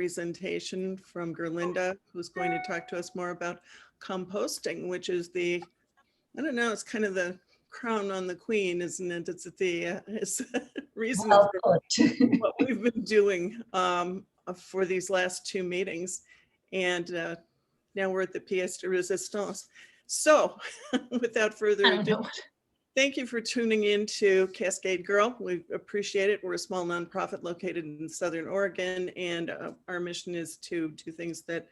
presentation from Gerlinde, who's going to talk to us more about composting, which is the, I don't know, it's kind of the crown on the queen, isn't it? It's the reason for what we've been doing for these last two meetings. And now we're at the pièce de résistance. So without further ado, thank you for tuning in to Cascade Girl. We appreciate it. We're a small nonprofit located in Southern Oregon, and our mission is to do things that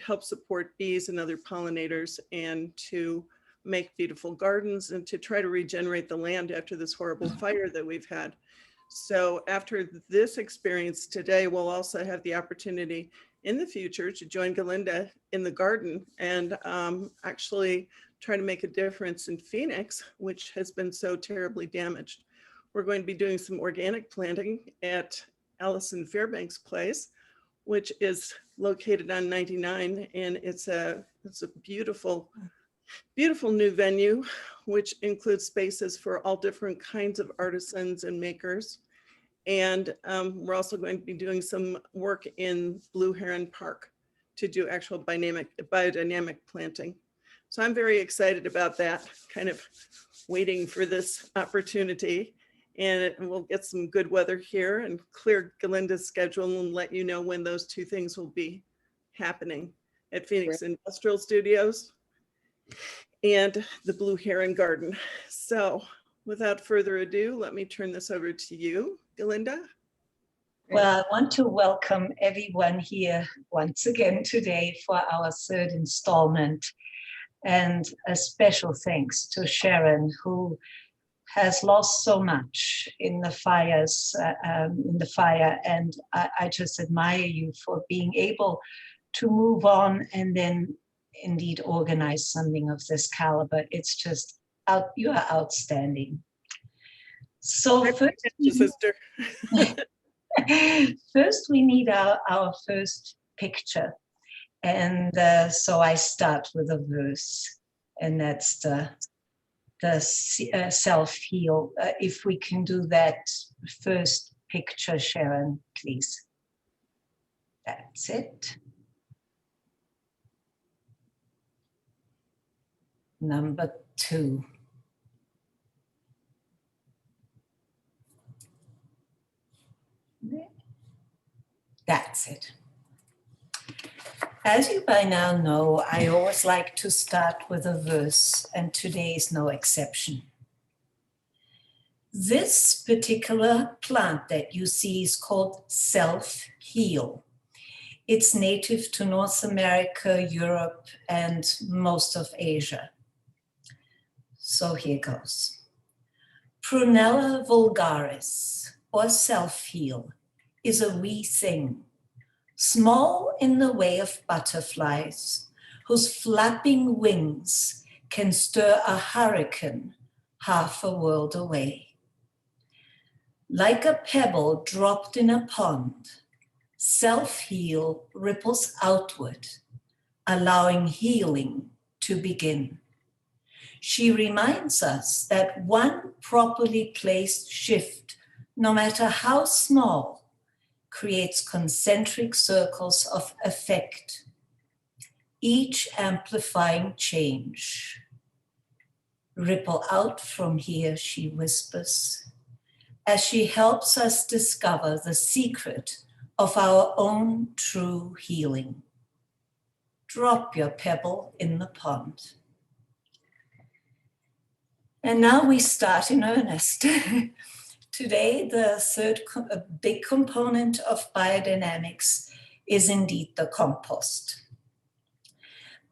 help support bees and other pollinators, and to make beautiful gardens, and to try to regenerate the land after this horrible fire that we've had. So after this experience today, we'll also have the opportunity in the future to join Gerlinde in the garden and actually try to make a difference in Phoenix, which has been so terribly damaged. We're going to be doing some organic planting at Allison Fairbank's place, which is located on 99, and it's a beautiful, beautiful new venue, which includes spaces for all different kinds of artisans and makers. And we're also going to be doing some work in Blue Heron Park to do actual biodynamic planting. So I'm very excited about that, kind of waiting for this opportunity. And we'll get some good weather here and clear Gerlinde's schedule and let you know when those two things will be happening at Phoenix Industrial Studios and the Blue Heron Garden. So without further ado, let me turn this over to you, Gerlinde. Well, I want to welcome everyone here once again today for our third installment. And a special thanks to Sharon, who has lost so much in the fires, and I just admire you for being able to move on and then indeed organize something of this caliber. It's just you are outstanding. So first we need our first picture. And so I start with a verse, and that's the self-heal. If we can do that first picture, Sharon, please. That's it. Number 2. That's it. As you by now know, I always like to start with a verse, and today is no exception. This particular plant that you see is called self-heal. It's native to North America, Europe, and most of Asia. So here goes. Prunella vulgaris, or self-heal, is a wee thing, small in the way of butterflies, whose flapping wings can stir a hurricane half a world away. Like a pebble dropped in a pond, self-heal ripples outward, allowing healing to begin. She reminds us that one properly placed shift, no matter how small, creates concentric circles of effect, each amplifying change. Ripple out from here, she whispers, as she helps us discover the secret of our own true healing. Drop your pebble in the pond. And now we start in earnest. Today, the third big component of biodynamics is indeed the compost.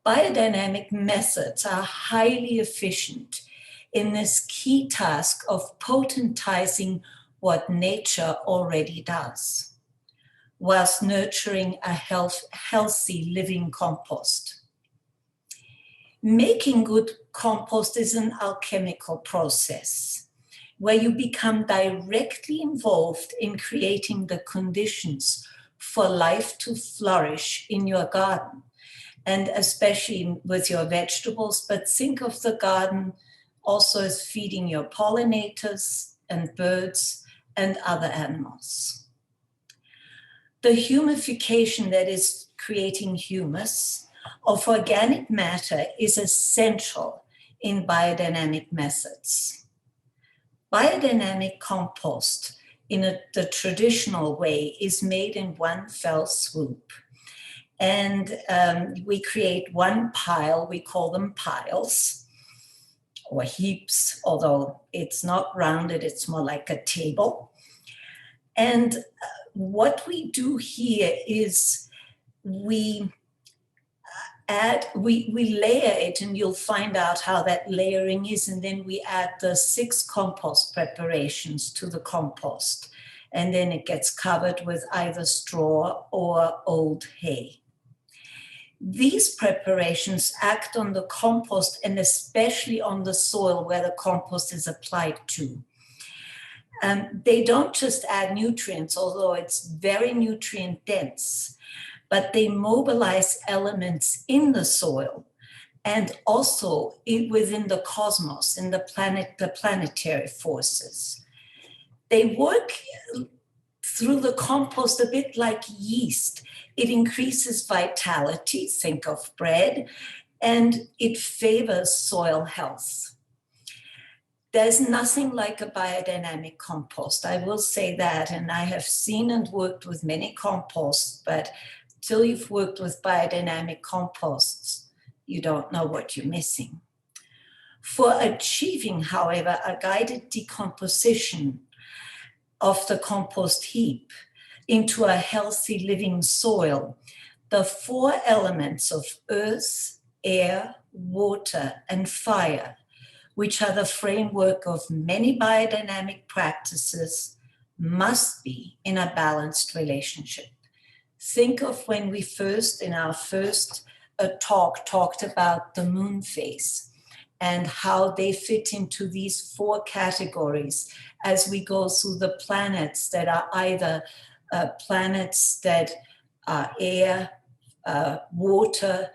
Biodynamic methods are highly efficient in this key task of potentizing what nature already does, whilst nurturing a healthy living compost. Making good compost is an alchemical process where you become directly involved in creating the conditions for life to flourish in your garden, and especially with your vegetables, but think of the garden also as feeding your pollinators and birds and other animals. the humification that is creating humus of organic matter is essential in biodynamic methods. Biodynamic compost in the traditional way is made in one fell swoop. And we create one pile, we call them piles or heaps, although it's not rounded, it's more like a table. And what we do here is we layer it, and you'll find out how that layering is, and then we add the 6 compost preparations to the compost, and then it gets covered with either straw or old hay. These preparations act on the compost and especially on the soil where the compost is applied to. They don't just add nutrients, although it's very nutrient dense, but they mobilize elements in the soil and also within the cosmos, in the planetary forces. They work through the compost a bit like yeast. It increases vitality, think of bread, and it favors soil health. There's nothing like a biodynamic compost. I will say that, and I have seen and worked with many composts, but till you've worked with biodynamic composts, you don't know what you're missing. For achieving, however, a guided decomposition of the compost heap into a healthy living soil, the 4 elements of earth, air, water, and fire, which are the framework of many biodynamic practices, must be in a balanced relationship. Think of when we first, in our first talk, talked about the moon phase and how they fit into these 4 categories as we go through the planets that are either planets that are air, water,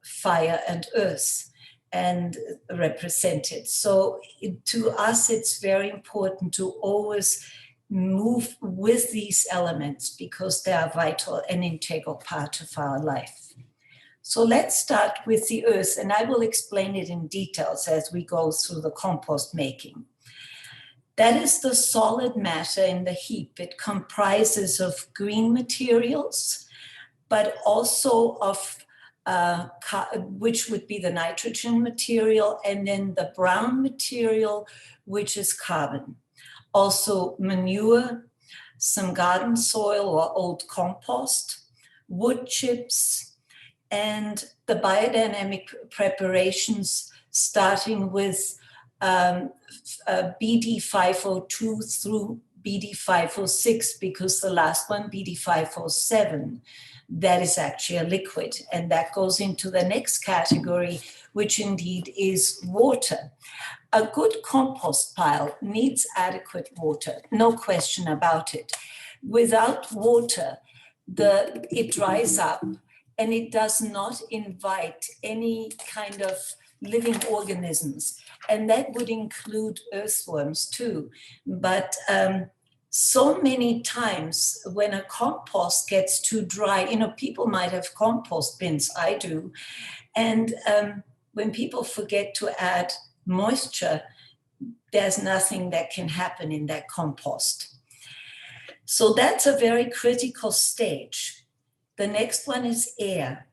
fire, and earth, and represented. So to us, it's very important to always move with these elements because they are vital and integral part of our life. So let's start with the earth, and I will explain it in details as we go through the compost making. That is the solid matter in the heap. It comprises of green materials, but also of which would be the nitrogen material, and then the brown material, which is carbon. Also manure, some garden soil or old compost, wood chips, and the biodynamic preparations starting with BD 502 through BD 506, because the last one, BD 507, that is actually a liquid, and that goes into the next category, which indeed is water. A good compost pile needs adequate water, no question about it. Without water, it dries up and it does not invite any kind of living organisms, and that would include earthworms too. But so many times when a compost gets too dry, people might have compost bins, I do, and when people forget to add moisture, there's nothing that can happen in that compost. So that's a very critical stage. The next one is air.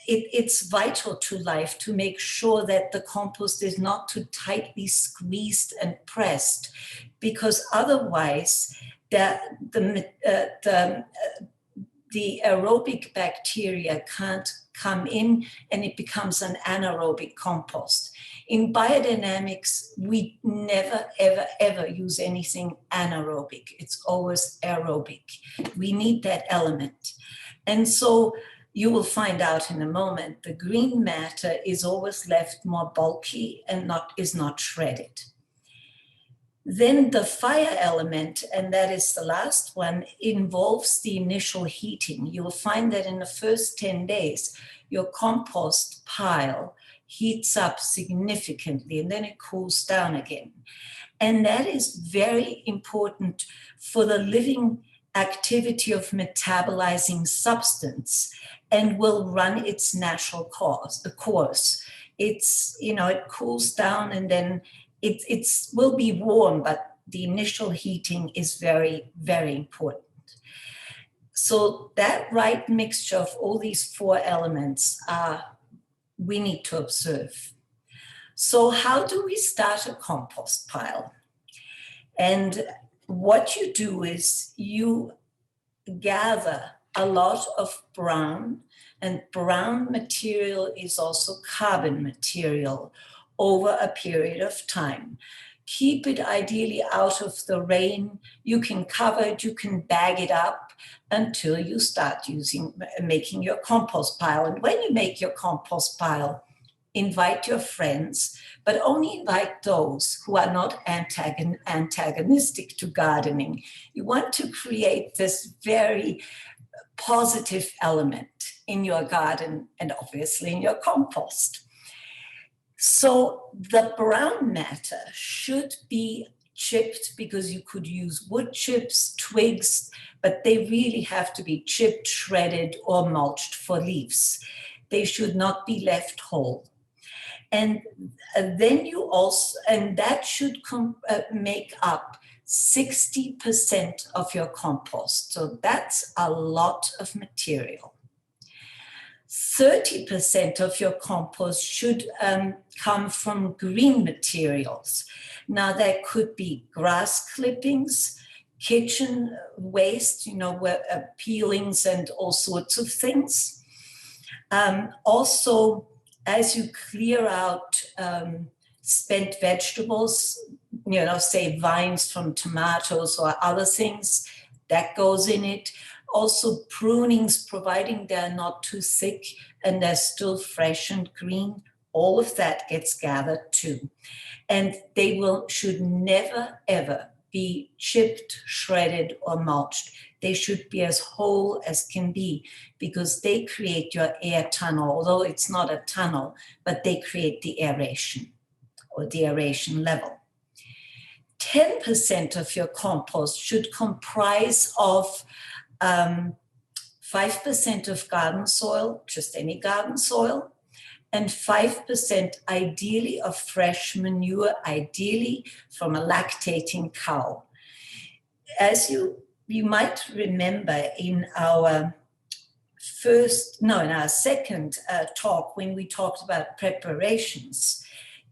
It's vital to life to make sure that the compost is not too tightly squeezed and pressed, because otherwise the aerobic bacteria can't come in and it becomes an anaerobic compost. In biodynamics, we never, ever, ever use anything anaerobic. It's always aerobic. We need that element. And so you will find out in a moment, the green matter is always left more bulky and is not shredded. Then the fire element, and that is the last one, involves the initial heating. You will find that in the first 10 days, your compost pile heats up significantly and then it cools down again. And that is very important for the living activity of metabolizing substance and will run its natural course. It's, it cools down and then it will be warm, but the initial heating is very, very important. So that right mixture of all these four elements we need to observe. So how do we start a compost pile? And what you do is you gather a lot of brown, and brown material is also carbon material over a period of time. Keep it ideally out of the rain. You can cover it, you can bag it up until you start making your compost pile. And when you make your compost pile, invite your friends, but only invite those who are not antagonistic to gardening. You want to create this very positive element in your garden and obviously in your compost. So the brown matter should be chipped, because you could use wood chips, twigs, but they really have to be chipped, shredded, or mulched for leaves. They should not be left whole. And then you also, and that should make up 60% of your compost. So that's a lot of material. 30% of your compost should come from green materials. Now, that could be grass clippings, kitchen waste, peelings and all sorts of things. Also, as you clear out spent vegetables, say vines from tomatoes or other things, that goes in it. Also prunings, providing they're not too thick and they're still fresh and green, all of that gets gathered too. And they should never, ever be chipped, shredded, or mulched. They should be as whole as can be, because they create your air tunnel, although it's not a tunnel, but they create the aeration or the aeration level. 10% of your compost should comprise of 5% of garden soil, just any garden soil, and 5% ideally of fresh manure, ideally from a lactating cow. As you might remember in our second talk, when we talked about preparations,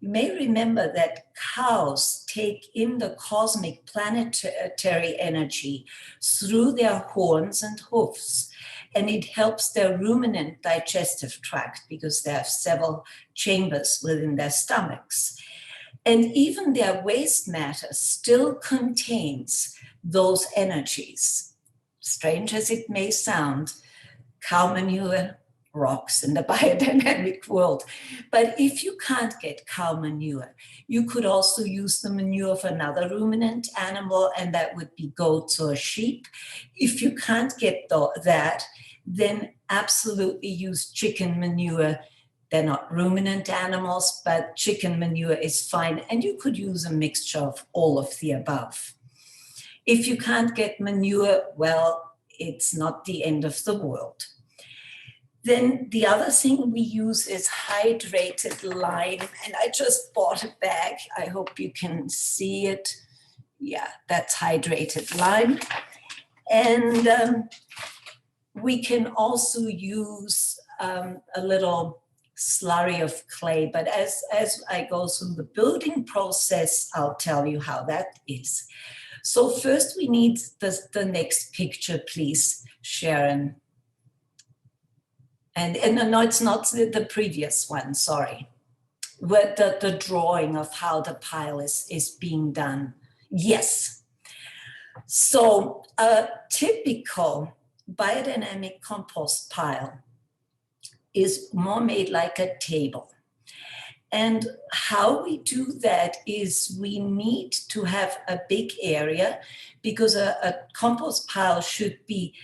you may remember that cows take in the cosmic planetary energy through their horns and hoofs, and it helps their ruminant digestive tract because they have several chambers within their stomachs. And even their waste matter still contains those energies. Strange as it may sound, cow manure rocks in the biodynamic world. But if you can't get cow manure, you could also use the manure of another ruminant animal, and that would be goats or sheep. If you can't get that, then absolutely use chicken manure. They're not ruminant animals, but chicken manure is fine. And you could use a mixture of all of the above. If you can't get manure, well, it's not the end of the world. Then the other thing we use is hydrated lime. And I just bought a bag. I hope you can see it. Yeah, that's hydrated lime. And we can also use a little slurry of clay. But as I go through the building process, I'll tell you how that is. So first we need the next picture, please, Sharon. And no, it's not the previous one, sorry. But the drawing of how the pile is being done. Yes. So a typical biodynamic compost pile is more made like a table. And how we do that is we need to have a big area, because a compost pile should be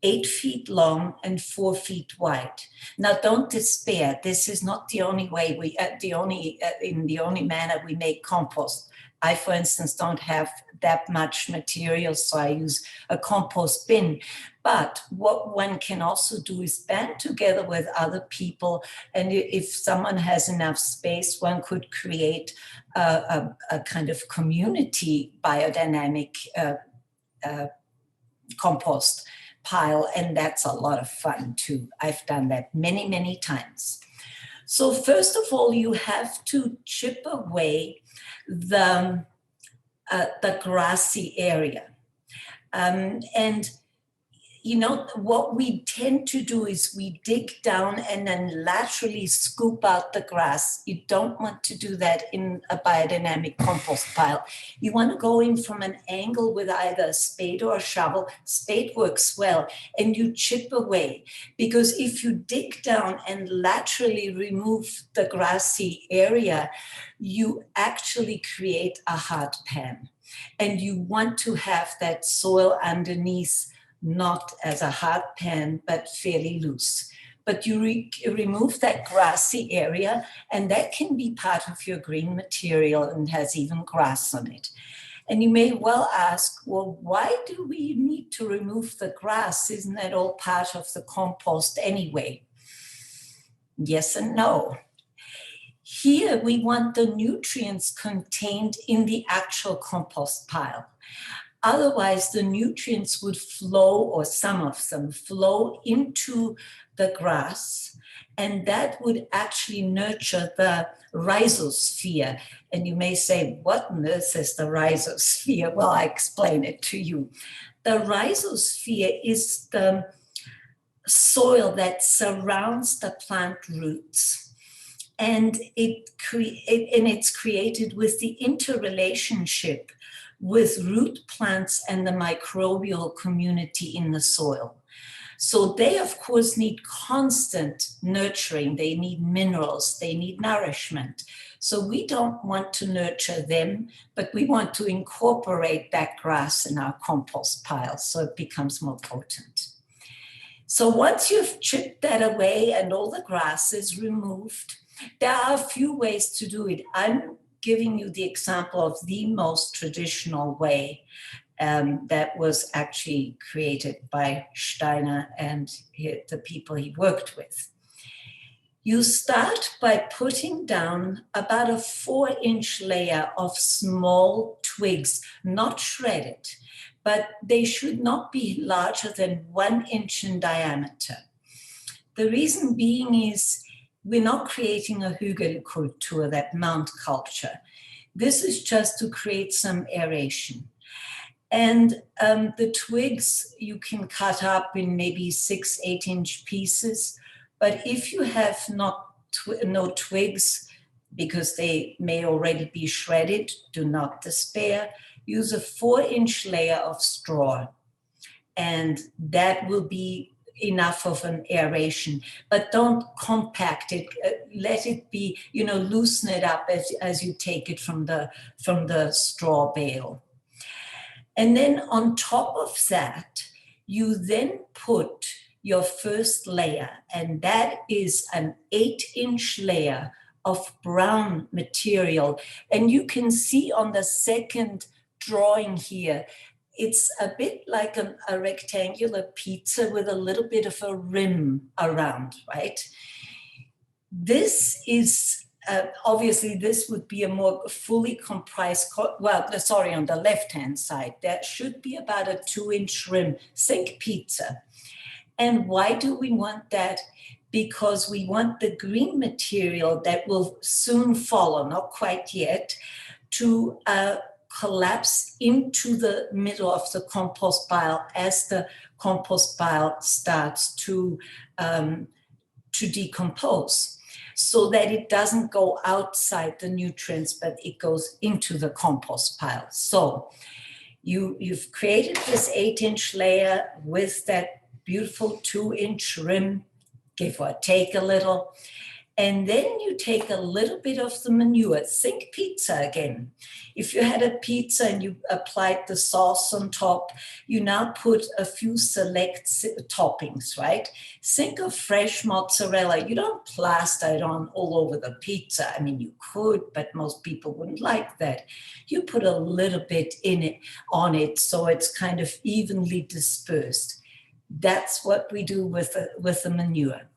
8 feet long and 4 feet wide. Now, don't despair. This is not the only way the only manner we make compost. I, for instance, don't have that much material, so I use a compost bin. But what one can also do is band together with other people. And if someone has enough space, one could create a kind of community biodynamic compost pile. And that's a lot of fun too. I've done that many, many times. So first of all, you have to chip away the grassy area. And you know, what we tend to do is we dig down and then laterally scoop out the grass. You don't want to do that in a biodynamic compost pile. You want to go in from an angle with either a spade or a shovel. Spade works well, and you chip away. Because if you dig down and laterally remove the grassy area, you actually create a hard pan. And you want to have that soil underneath not as a hard pan, but fairly loose. But you remove that grassy area, and that can be part of your green material and has even grass on it. And you may well ask, well, why do we need to remove the grass? Isn't that all part of the compost anyway? Yes and no. Here we want the nutrients contained in the actual compost pile. Otherwise, the nutrients would flow, or some of them flow into the grass, and that would actually nurture the rhizosphere. And you may say, what on earth is the rhizosphere? Well, I explain it to you. The rhizosphere is the soil that surrounds the plant roots. And it's created with the interrelationship with root plants and the microbial community in the soil. So they, of course, need constant nurturing. They need minerals, they need nourishment. So we don't want to nurture them, but we want to incorporate that grass in our compost pile so it becomes more potent. So once you've chipped that away and all the grass is removed, there are a few ways to do it. I'm giving you the example of the most traditional way that was actually created by Steiner and the people he worked with. You start by putting down about a 4-inch layer of small twigs, not shredded, but they should not be larger than 1 inch in diameter. The reason being is we're not creating a Hügelkultur, that mount culture. This is just to create some aeration. And the twigs you can cut up in maybe 6-8 inch pieces. But if you have no twigs, because they may already be shredded, do not despair. Use a 4-inch layer of straw. And that will be enough of an aeration, but don't compact it. Let it be, loosen it up as you take it from the straw bale. And then on top of that, you then put your first layer, and that is an 8-inch layer of brown material. And you can see on the second drawing here, it's a bit like a rectangular pizza with a little bit of a rim around, right? This is, obviously this would be a more fully comprised, on the left-hand side, that should be about a 2-inch rim, think pizza. And why do we want that? Because we want the green material that will soon follow, not quite yet, to collapse into the middle of the compost pile as the compost pile starts to decompose, so that it doesn't go outside the nutrients, but it goes into the compost pile. So you've created this 8-inch layer with that beautiful 2-inch rim, give or take a little. And then you take a little bit of the manure. Think pizza again. If you had a pizza and you applied the sauce on top, you now put a few select toppings, right? Think of fresh mozzarella. You don't plaster it on all over the pizza. I mean, you could, but most people wouldn't like that. You put a little bit on it so it's kind of evenly dispersed. That's what we do with the manure.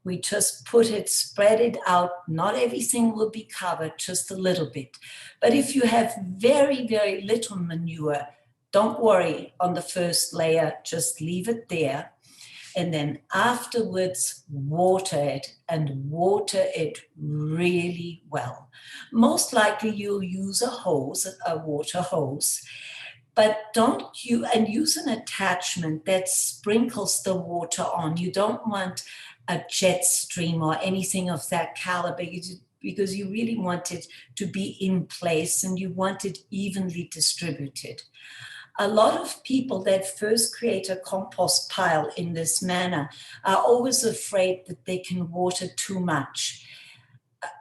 We just put it, spread it out. Not everything will be covered, just a little bit. But if you have very, very little manure, don't worry on the first layer, just leave it there. And then afterwards, water it, and water it really well. Most likely you'll use a hose, a water hose, but use an attachment that sprinkles the water on. You don't want a jet stream or anything of that caliber because you really want it to be in place and you want it evenly distributed. A lot of people that first create a compost pile in this manner are always afraid that they can water too much.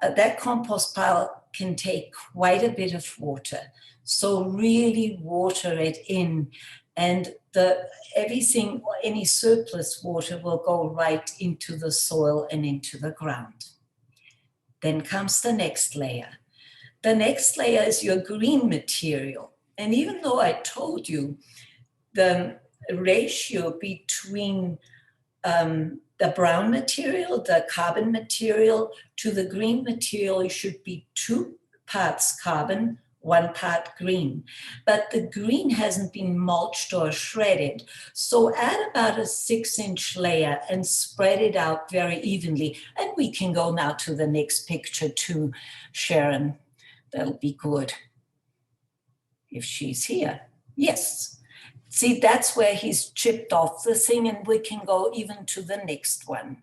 That compost pile can take quite a bit of water. So really water it in, and everything, any surplus water will go right into the soil and into the ground. Then comes the next layer. The next layer is your green material. And even though I told you the ratio between the brown material, the carbon material, to the green material, it should be 2 parts carbon, 1 part green. But the green hasn't been mulched or shredded. So add about a 6-inch layer and spread it out very evenly. And we can go now to the next picture too, Sharon. That'll be good. If she's here. Yes. See, that's where he's chipped off the thing, and we can go even to the next one.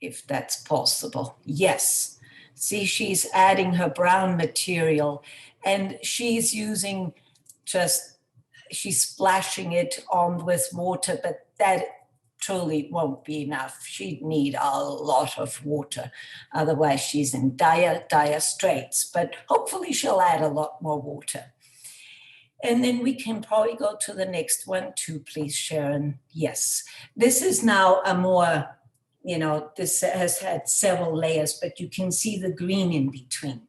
If that's possible. Yes. See, she's adding her brown material, and she's using she's splashing it on with water, but that truly won't be enough. She'd need a lot of water. Otherwise, she's in dire straits, but hopefully she'll add a lot more water. And then we can probably go to the next one too, please, Sharon. Yes. This is now a more, this has had several layers, but you can see the green in between.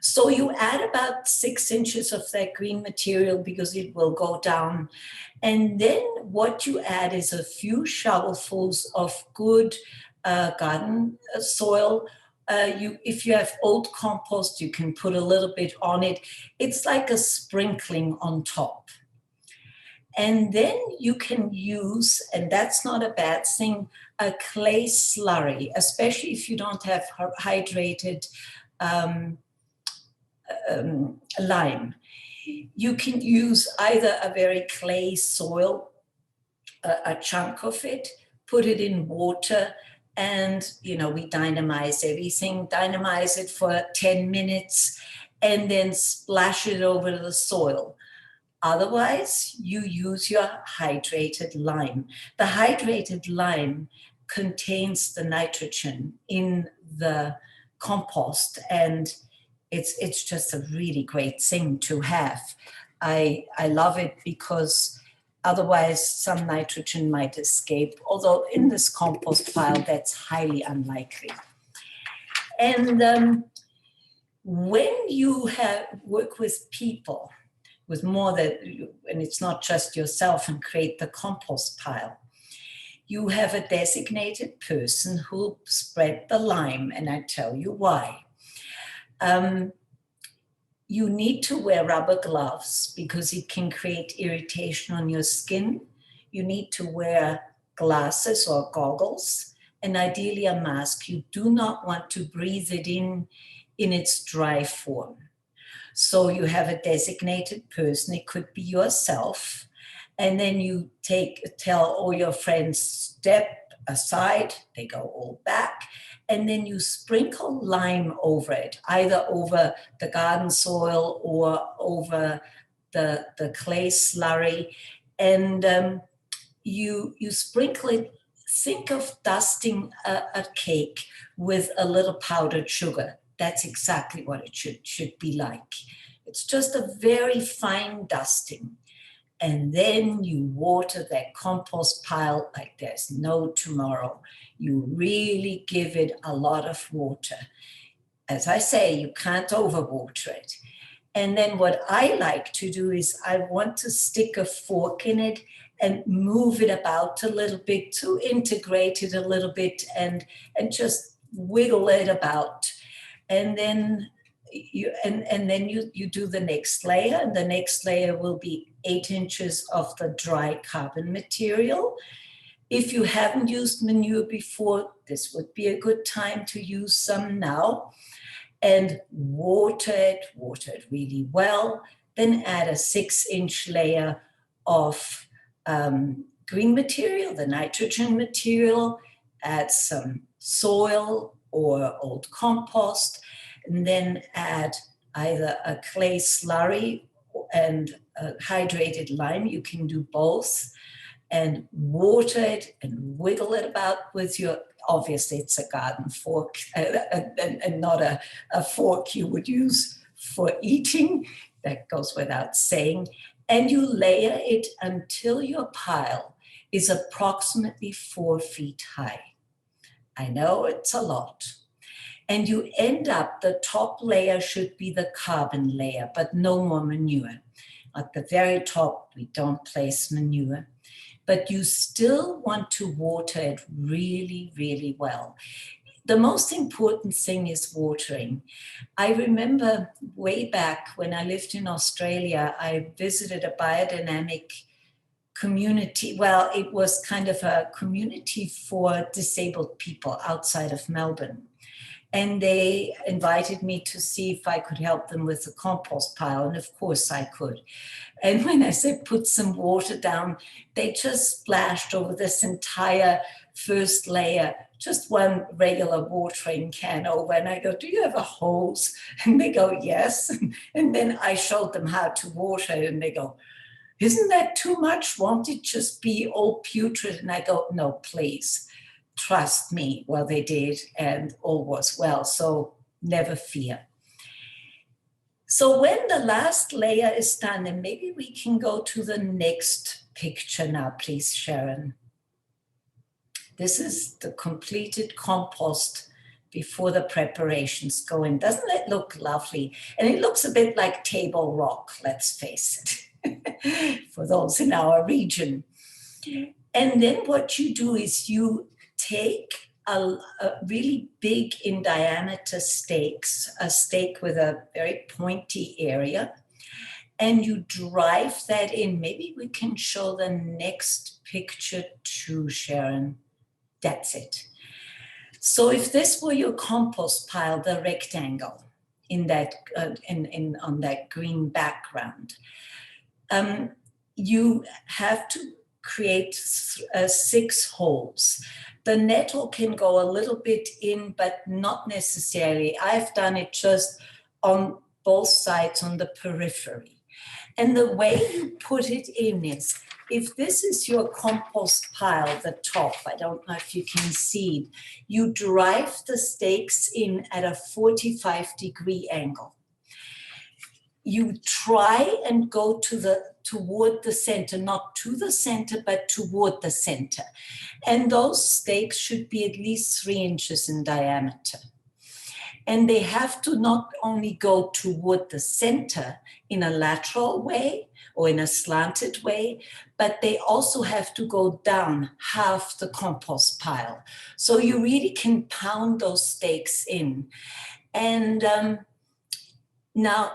So you add about 6 inches of that green material because it will go down. And then what you add is a few shovelfuls of good garden soil. If you have old compost, you can put a little bit on it. It's like a sprinkling on top. And then you can use, and that's not a bad thing, a clay slurry, especially if you don't have hydrated lime. You can use either a very clay soil, a chunk of it, put it in water, and we dynamize everything, dynamize it for 10 minutes, and then splash it over the soil. Otherwise, you use your hydrated lime. The hydrated lime contains the nitrogen in the compost, and it's just a really great thing to have. I love it because otherwise some nitrogen might escape, although in this compost pile, that's highly unlikely. And when you work with people, with more and it's not just yourself, and create the compost pile, you have a designated person who spread the lime, and I tell you why. You need to wear rubber gloves because it can create irritation on your skin. You need to wear glasses or goggles, and ideally a mask. You do not want to breathe it in its dry form. So you have a designated person, it could be yourself, and then you tell all your friends, step aside, they go all back, and then you sprinkle lime over it, either over the garden soil or over the clay slurry, and you sprinkle it think of dusting a cake with a little powdered sugar. That's exactly what it should be like. It's just a very fine dusting. And then you water that compost pile like there's no tomorrow. You really give it a lot of water. As I say, you can't overwater it. And then what I like to do is I want to stick a fork in it and move it about a little bit to integrate it a little bit and just wiggle it about. And then you do the next layer, and the next layer will be 8 inches of the dry carbon material. If you haven't used manure before, this would be a good time to use some now. And water it really well. Then add a 6-inch layer of green material, the nitrogen material, add some soil or old compost, and then add either a clay slurry and a hydrated lime. You can do both, and water it and wiggle it about with your, obviously it's a garden fork and not a fork you would use for eating. That goes without saying. And you layer it until your pile is approximately 4 feet high. I know it's a lot. And you end up, the top layer should be the carbon layer, but no more manure. At the very top, we don't place manure. But you still want to water it really, really well. The most important thing is watering. I remember way back when I lived in Australia, I visited a biodynamic community. Well, it was kind of a community for disabled people outside of Melbourne. And they invited me to see if I could help them with the compost pile. And of course I could. And when I said put some water down, they just splashed over this entire first layer, just one regular watering can over. And I go, do you have a hose? And they go, yes. And then I showed them how to water it. And they go, isn't that too much? Won't it just be all putrid? And I go, no, please. Trust me. Well, they did, and all was well. So never fear. So when the last layer is done, and maybe we can go to the next picture now, please, Sharon. This is the completed compost before the preparations go in. Doesn't it look lovely? And it looks a bit like Table Rock, let's face it, for those in our region. And then what you do is you take a really big in diameter stakes, a stake with a very pointy area, and you drive that in. Maybe we can show the next picture too, Sharon. That's it. So if this were your compost pile, the rectangle in that on that green background, you have to create 6 holes. The nettle can go a little bit in, but not necessarily. I've done it just on both sides on the periphery. And the way you put it in is, if this is your compost pile, the top, I don't know if you can see it, you drive the stakes in at a 45-degree angle. You try and go toward the center, not to the center, but toward the center. And those stakes should be at least 3 inches in diameter. And they have to not only go toward the center in a lateral way or in a slanted way, but they also have to go down half the compost pile. So you really can pound those stakes in. And now,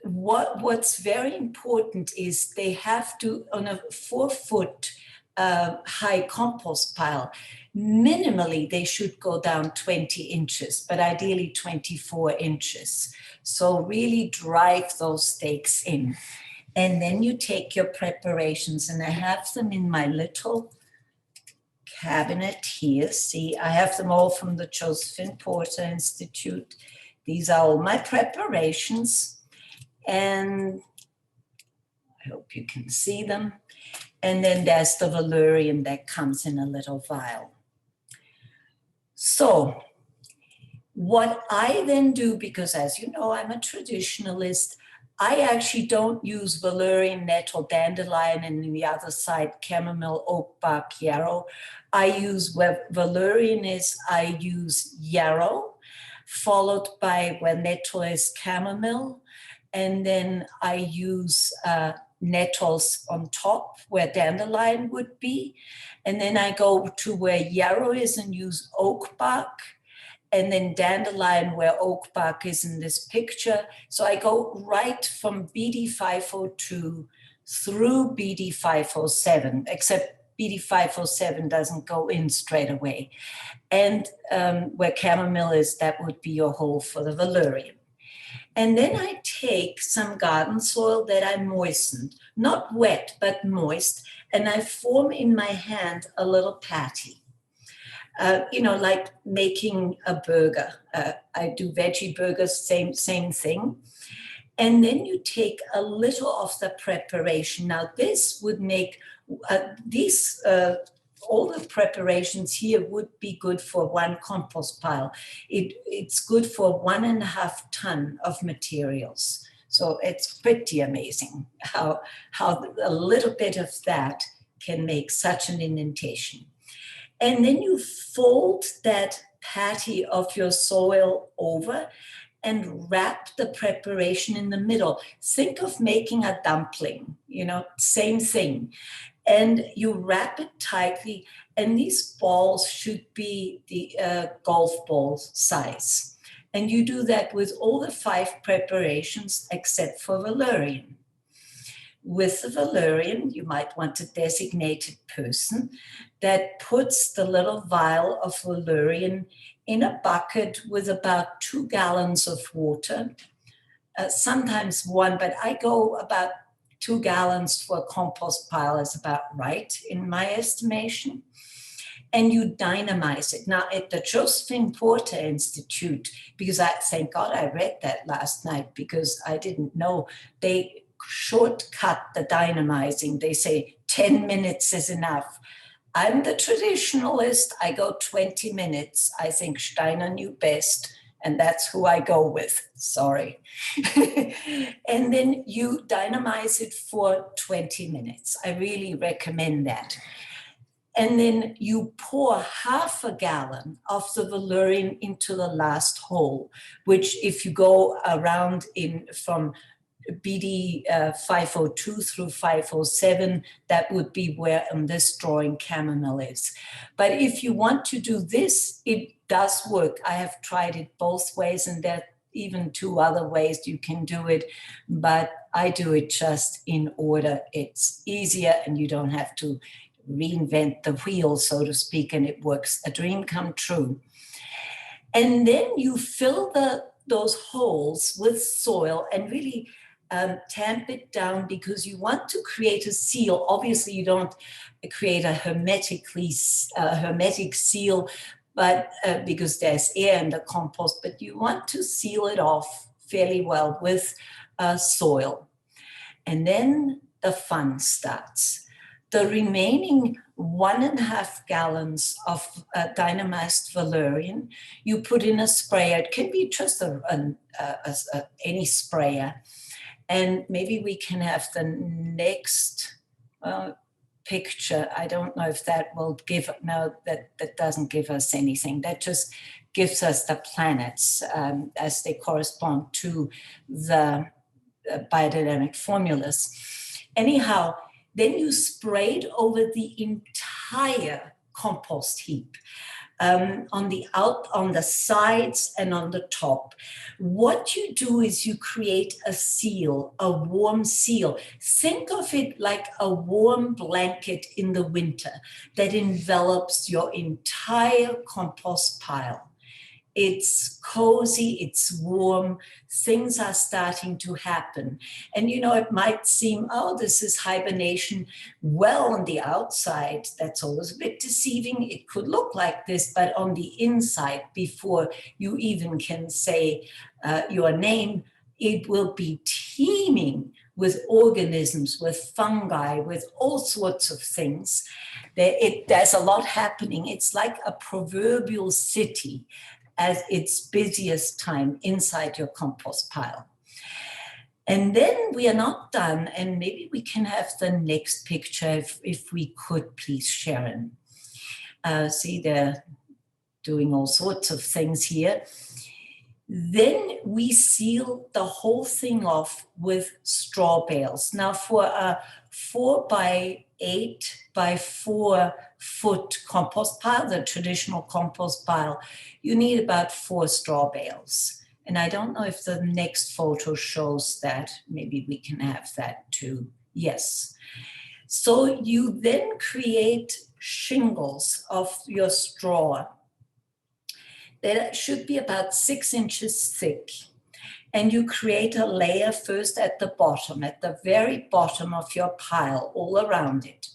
what's very important is they have to, on a 4-foot high compost pile, minimally they should go down 20 inches, but ideally 24 inches. So really drive those stakes in. And then you take your preparations, and I have them in my little cabinet here. See, I have them all from the Josephine Porter Institute. These are all my preparations. And I hope you can see them. And then there's the valerian that comes in a little vial. So what I then do, because as you know, I'm a traditionalist, I actually don't use valerian, nettle, dandelion, and on the other side, chamomile, oak bark, yarrow. I use, where valerian is, I use yarrow, followed by where nettle is chamomile. And then I use nettles on top where dandelion would be. And then I go to where yarrow is and use oak bark. And then dandelion where oak bark is in this picture. So I go right from BD 502 through BD 507, except BD 507 doesn't go in straight away. And where chamomile is, that would be your hole for the valerian. And then I take some garden soil that I moistened, not wet, but moist, and I form in my hand a little patty. Like making a burger. I do veggie burgers, same thing. And then you take a little of the preparation. Now this would make, all the preparations here would be good for one compost pile. It's good for 1.5 tons of materials. So it's pretty amazing how a little bit of that can make such an indentation. And then you fold that patty of your soil over and wrap the preparation in the middle. Think of making a dumpling, same thing. And you wrap it tightly, and these balls should be the golf ball size. And you do that with all the 5 preparations except for valerian. With the valerian, you might want a designated person that puts the little vial of valerian in a bucket with about 2 gallons of water, sometimes 1, but I go about 2 gallons for a compost pile is about right in my estimation. And you dynamize it. Now at the Josephine Porter Institute, because thank God I read that last night because I didn't know, they shortcut the dynamizing. They say 10 minutes is enough. I'm the traditionalist. I go 20 minutes. I think Steiner knew best, and that's who I go with. Sorry. And then you dynamize it for 20 minutes. I really recommend that. And then you pour 1/2 gallon of the valerian into the last hole, which if you go around from BD 502 through 507, that would be where on this drawing chamomile is. But if you want to do this, it does work. I have tried it both ways, and there are even 2 other ways you can do it, but I do it just in order. It's easier and you don't have to reinvent the wheel, so to speak, and it works. A dream come true. And then you fill those holes with soil and really tamp it down, because you want to create a seal. Obviously, you don't create a hermetic seal, but because there's air in the compost, but you want to seal it off fairly well with soil. And then the fun starts. The remaining 1.5 gallons of dynamized valerian, you put in a sprayer. It can be just any sprayer. And maybe we can have the next picture. I don't know if that will give, no, that doesn't give us anything. That just gives us the planets as they correspond to the biodynamic formulas. Anyhow, then you spray it over the entire compost heap. On the sides and on the top. What you do is you create a seal, a warm seal. Think of it like a warm blanket in the winter that envelops your entire compost pile. It's cozy, it's warm, things are starting to happen. And it might seem, oh, this is hibernation. Well, on the outside, that's always a bit deceiving. It could look like this, but on the inside, before you even can say your name, it will be teeming with organisms, with fungi, with all sorts of things. There's a lot happening. It's like a proverbial city at its busiest time inside your compost pile. And then we are not done, and maybe we can have the next picture if we could, please, Sharon. See, they're doing all sorts of things here. Then we seal the whole thing off with straw bales. Now for a 4 by 8 by 4 foot compost pile, the traditional compost pile, you need about 4 straw bales. And I don't know if the next photo shows that. Maybe we can have that too. Yes. So you then create shingles of your straw that should be about 6 inches thick. And you create a layer first at the bottom, at the very bottom of your pile, all around it.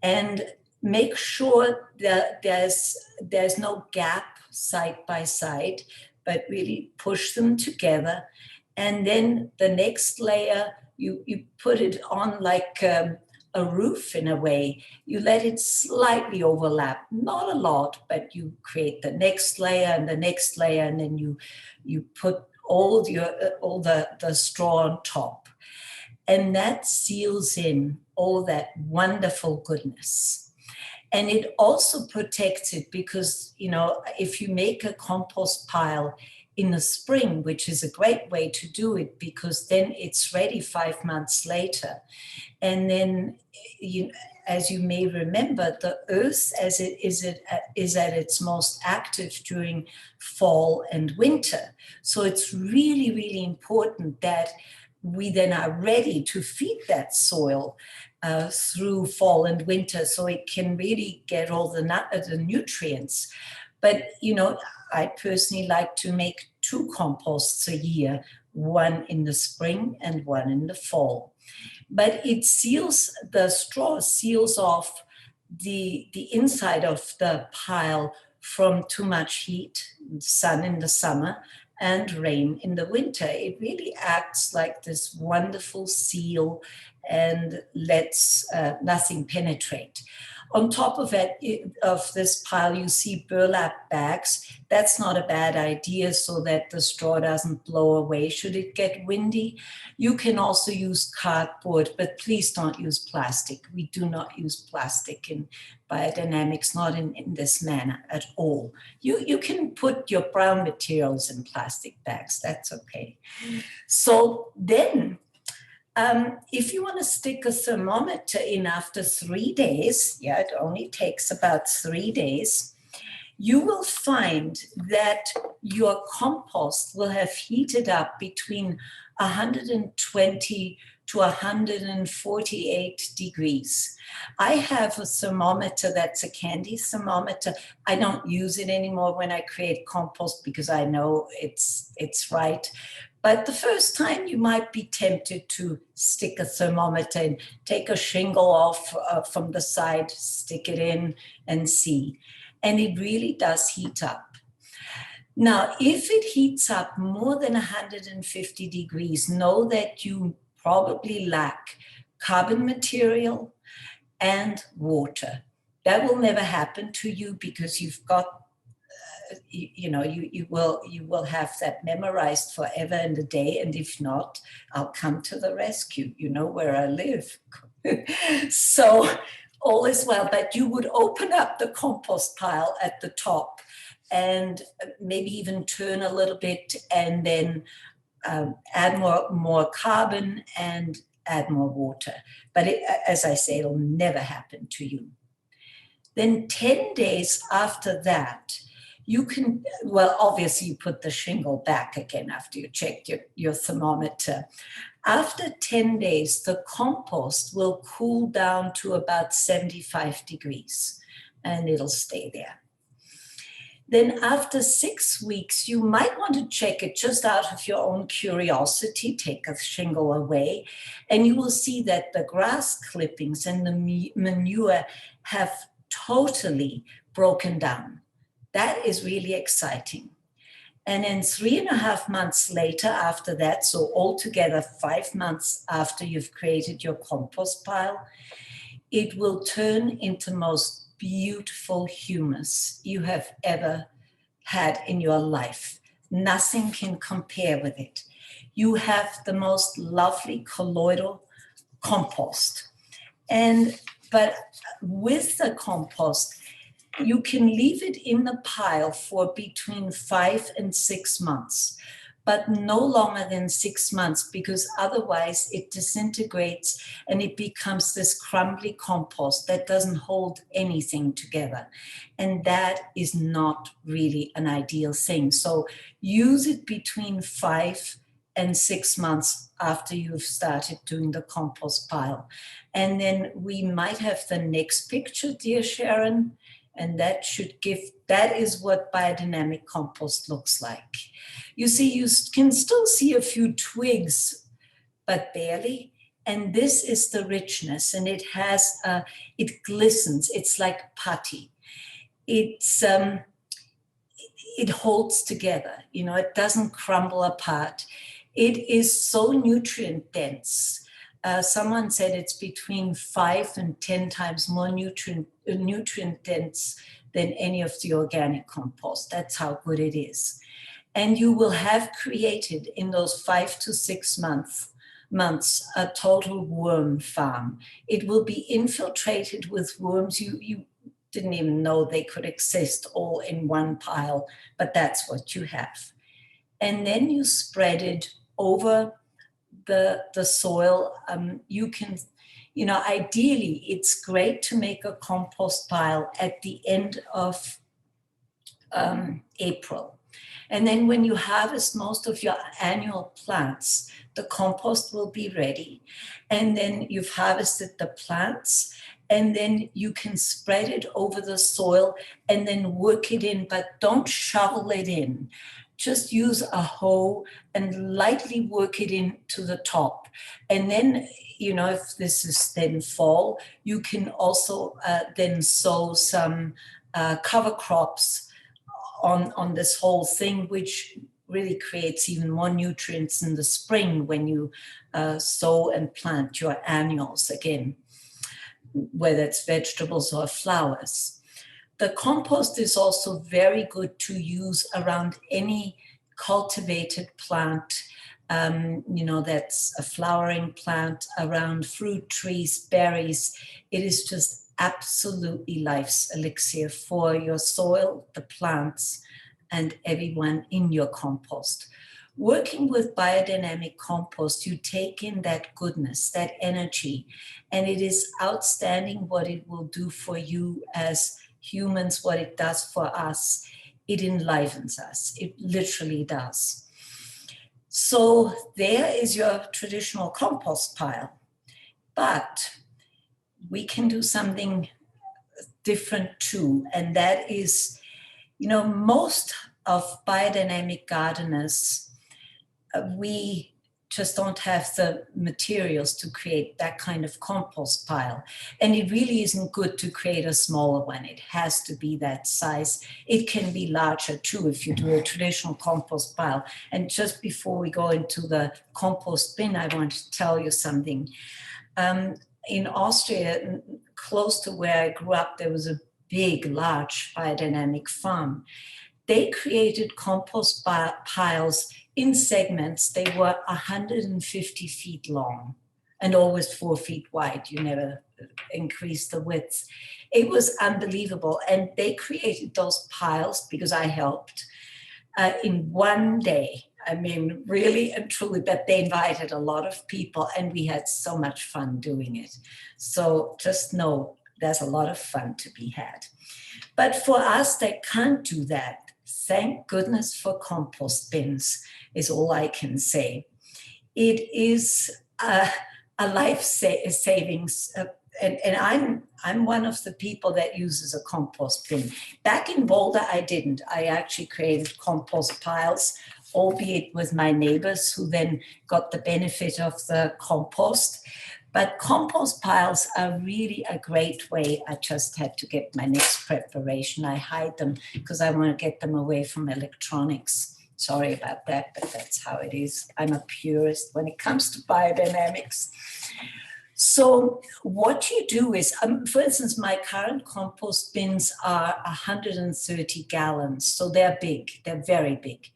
And make sure that there's no gap side by side, but really push them together. And then the next layer, you put it on like a roof in a way. You let it slightly overlap, not a lot, but you create the next layer and the next layer, and then you put all the straw on top. And that seals in all that wonderful goodness. And it also protects it because, you know, if you make a compost pile in the spring, which is a great way to do it because then it's ready 5 months later. And then, as you may remember, the earth as it is at its most active during fall and winter. So it's really, really important that we then are ready to feed that soil through fall and winter so it can really get all the nutrients. But, you know, I personally like to make 2 composts a year, one in the spring and one in the fall. But it seals, the straw seals off the inside of the pile from too much heat, sun in the summer, and rain in the winter. It really acts like this wonderful seal and lets nothing penetrate. On top of it, of this pile, you see burlap bags. That's not a bad idea so that the straw doesn't blow away should it get windy. You can also use cardboard, but please don't use plastic. We do not use plastic in biodynamics, not in this manner at all. You can put your brown materials in plastic bags, that's okay. So then, if you want to stick a thermometer in after 3 days, yeah, it only takes about 3 days, you will find that your compost will have heated up between 120 to 148 degrees. I have a thermometer that's a candy thermometer. I don't use it anymore when I create compost because I know it's right. But the first time you might be tempted to stick a thermometer and take a shingle off from the side, stick it in and see. And it really does heat up. Now, if it heats up more than 150 degrees, know that you probably lack carbon material and water. That will never happen to you because you've got you will have that memorized forever and a day, and if not, I'll come to the rescue. You know where I live. So all is well, but you would open up the compost pile at the top and maybe even turn a little bit and then add more carbon and add more water. But as I say, it'll never happen to you. Then 10 days after that, you can, well, obviously you put the shingle back again after you checked your thermometer. After 10 days, the compost will cool down to about 75 degrees and it'll stay there. Then after 6 weeks, you might want to check it just out of your own curiosity, take a shingle away, and you will see that the grass clippings and the manure have totally broken down. That is really exciting. And then 3.5 months later after that, so altogether 5 months after you've created your compost pile, it will turn into most beautiful humus you have ever had in your life. Nothing can compare with it. You have the most lovely colloidal compost. But with the compost, you can leave it in the pile for between 5 and 6 months, but no longer than 6 months, because otherwise it disintegrates and it becomes this crumbly compost that doesn't hold anything together. And that is not really an ideal thing. So use it between 5 and 6 months after you've started doing the compost pile. And then we might have the next picture, dear Sharon. And that is what biodynamic compost looks like. You see, you can still see a few twigs, but barely. And this is the richness, and it glistens. It's like putty. It holds together, it doesn't crumble apart. It is so nutrient dense. Someone said it's between 5 and 10 times more nutrient dense than any of the organic compost. That's how good it is. And you will have created in those 5 to 6 months a total worm farm. It will be infiltrated with worms you didn't even know they could exist all in one pile, but that's what you have. And then you spread it over the soil. You can, ideally, it's great to make a compost pile at the end of April. And then when you harvest most of your annual plants, the compost will be ready. And then you've harvested the plants, and then you can spread it over the soil and then work it in, but don't shovel it in. Just use a hoe and lightly work it into the top. And then, if this is then fall, you can also then sow some cover crops on this whole thing, which really creates even more nutrients in the spring when you sow and plant your annuals again, whether it's vegetables or flowers. The compost is also very good to use around any cultivated plant, that's a flowering plant, around fruit trees, berries. It is just absolutely life's elixir for your soil, the plants, and everyone in your compost. Working with biodynamic compost, you take in that goodness, that energy, and it is outstanding what it will do for you as humans, what it does for us. It enlivens us. It literally does. So there is your traditional compost pile. But we can do something different too. And that is, most of biodynamic gardeners, we just don't have the materials to create that kind of compost pile. And it really isn't good to create a smaller one. It has to be that size. It can be larger too if you do a traditional compost pile. And just before we go into the compost bin, I want to tell you something. In Austria, close to where I grew up, there was a big, large biodynamic farm. They created compost piles in segments. They were 150 feet long and always 4 feet wide. You never increased the width. It was unbelievable. And they created those piles, because I helped, in one day. I mean, really and truly, but they invited a lot of people and we had so much fun doing it. So just know there's a lot of fun to be had. But for us that can't do that, thank goodness for compost bins is all I can say. It is a life savings. And I'm one of the people that uses a compost bin. Back in Boulder, I didn't. I actually created compost piles, albeit with my neighbors who then got the benefit of the compost. But compost piles are really a great way. I just had to get my next preparation. I hide them because I want to get them away from electronics. Sorry about that, but that's how it is. I'm a purist when it comes to biodynamics. So what you do is, for instance, my current compost bins are 130 gallons. So they're big, they're very big.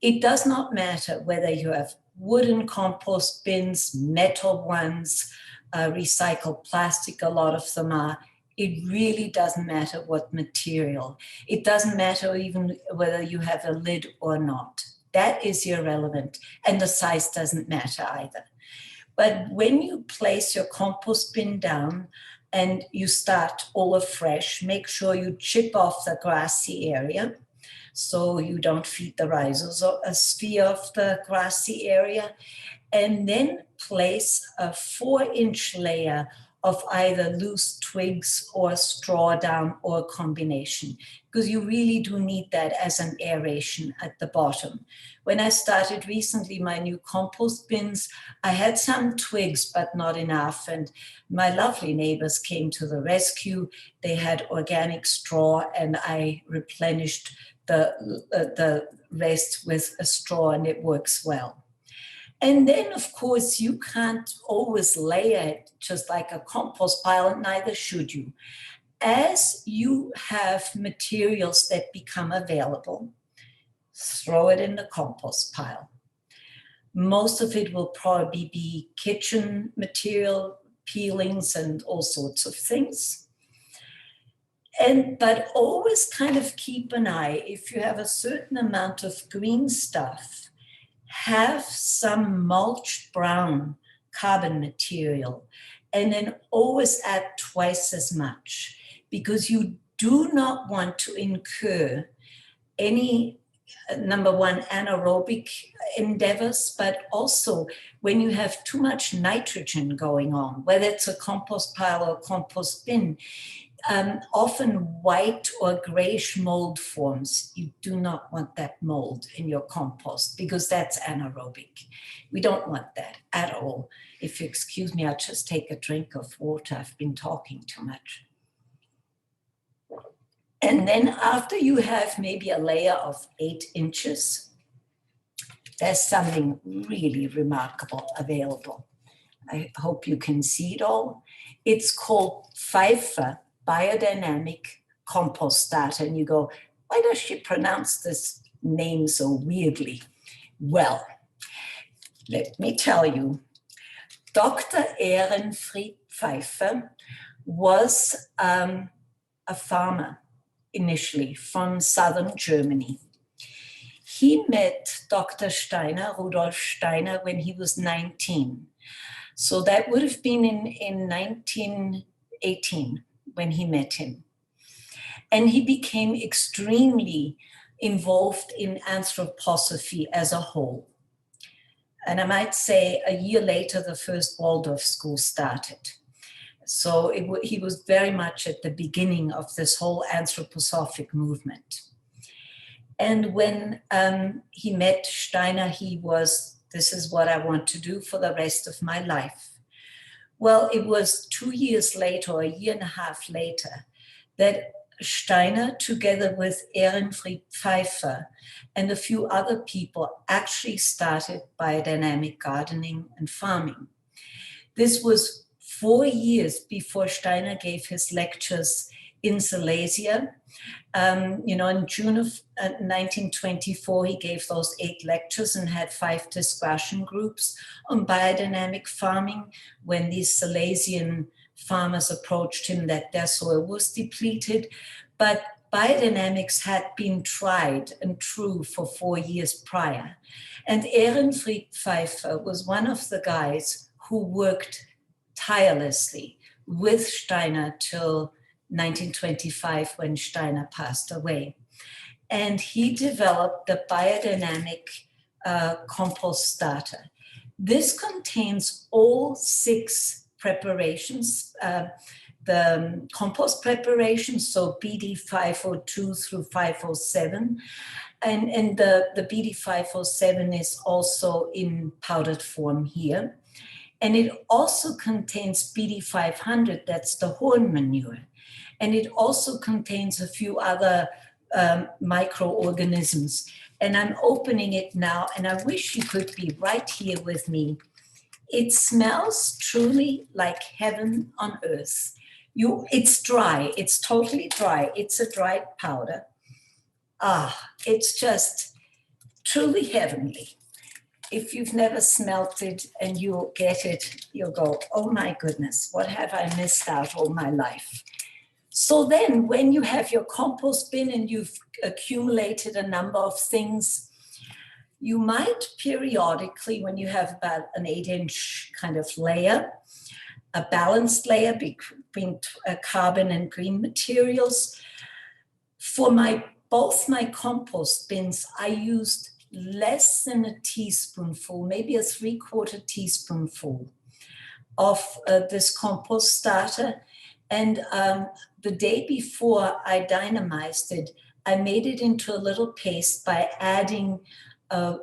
It does not matter whether you have wooden compost bins, metal ones, recycled plastic, a lot of them are. It really doesn't matter what material. It doesn't matter even whether you have a lid or not. That is irrelevant. And the size doesn't matter either. But when you place your compost bin down and you start all afresh, make sure you chip off the grassy area so you don't feed the rhizosphere of the grassy area, and then place a 4-inch layer of either loose twigs or straw down or a combination, because you really do need that as an aeration at the bottom. When I started recently my new compost bins, I had some twigs, but not enough. And my lovely neighbors came to the rescue. They had organic straw, and I replenished the rest with a straw, and it works well. And then, of course, you can't always layer it just like a compost pile, and neither should you. As you have materials that become available, throw it in the compost pile. Most of it will probably be kitchen material, peelings, and all sorts of things. But always kind of keep an eye. If you have a certain amount of green stuff, have some mulched brown carbon material, and then always add twice as much, because you do not want to incur any, number one, anaerobic endeavors, but also when you have too much nitrogen going on, whether it's a compost pile or a compost bin, often white or grayish mold forms. You do not want that mold in your compost, because that's anaerobic. We don't want that at all. If you excuse me, I'll just take a drink of water. I've been talking too much. And then after you have maybe a layer of 8 inches, there's something really remarkable available. I hope you can see it all. It's called Pfeiffer Biodynamic Compost Starter. And you go, why does she pronounce this name so weirdly? Well, let me tell you, Dr. Ehrenfried Pfeiffer was a farmer initially from southern Germany. He met Dr. Steiner, Rudolf Steiner, when he was 19. So that would have been in 1918 when he met him. And he became extremely involved in anthroposophy as a whole. And I might say a year later, the first Waldorf school started. So he was very much at the beginning of this whole anthroposophic movement. And when he met Steiner, he was, this is what I want to do for the rest of my life. Well, it was 2 years later, or a year and a half later, that Steiner, together with Ehrenfried Pfeiffer and a few other people, actually started biodynamic gardening and farming. This was 4 years before Steiner gave his lectures in Silesia. In June of 1924, he gave those 8 lectures and had 5 discussion groups on biodynamic farming when these Silesian farmers approached him that their soil was depleted. But biodynamics had been tried and true for 4 years prior. And Ehrenfried Pfeiffer was one of the guys who worked tirelessly with Steiner till 1925, when Steiner passed away. And he developed the biodynamic compost starter. This contains all 6 preparations, the compost preparations, so BD 502 through 507. And the BD 507 is also in powdered form here. And it also contains BD 500, that's the horn manure. And it also contains a few other microorganisms. and I'm opening it now, and I wish you could be right here with me. It smells truly like heaven on earth. It's dry, it's totally dry. It's a dried powder. It's just truly heavenly. If you've never smelt it and you'll get it, you'll go, oh my goodness, what have I missed out all my life? So then when you have your compost bin and you've accumulated a number of things, you might periodically, when you have about an 8-inch kind of layer, a balanced layer between carbon and green materials. For both my compost bins, I used less than a teaspoonful, maybe a 3/4 teaspoonful of this compost starter. And the day before I dynamized it, I made it into a little paste by adding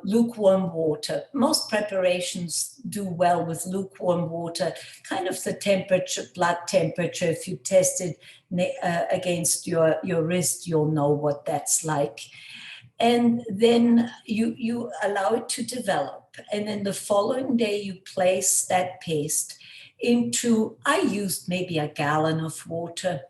lukewarm water. Most preparations do well with lukewarm water, kind of the temperature, blood temperature. If you test it against your wrist, you'll know what that's like. And then you allow it to develop. And then the following day, you place that paste into, I used maybe a gallon of water,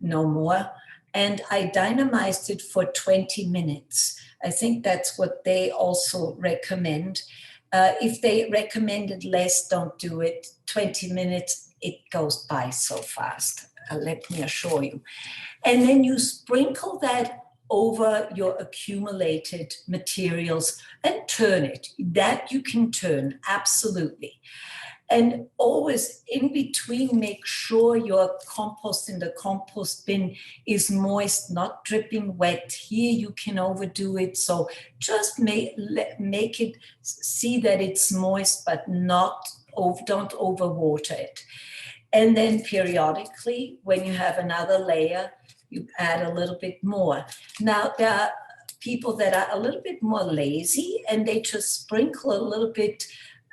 no more. And I dynamized it for 20 minutes. I think that's what they also recommend. If they recommended less, don't do it. 20 minutes, it goes by so fast. Let me assure you. And then you sprinkle that over your accumulated materials and turn it. That you can turn, absolutely. And always in between, make sure your compost in the compost bin is moist, not dripping wet. Here you can overdo it. So just make it, see that it's moist, but don't overwater it. And then periodically, when you have another layer, you add a little bit more. Now, there are people that are a little bit more lazy and they just sprinkle a little bit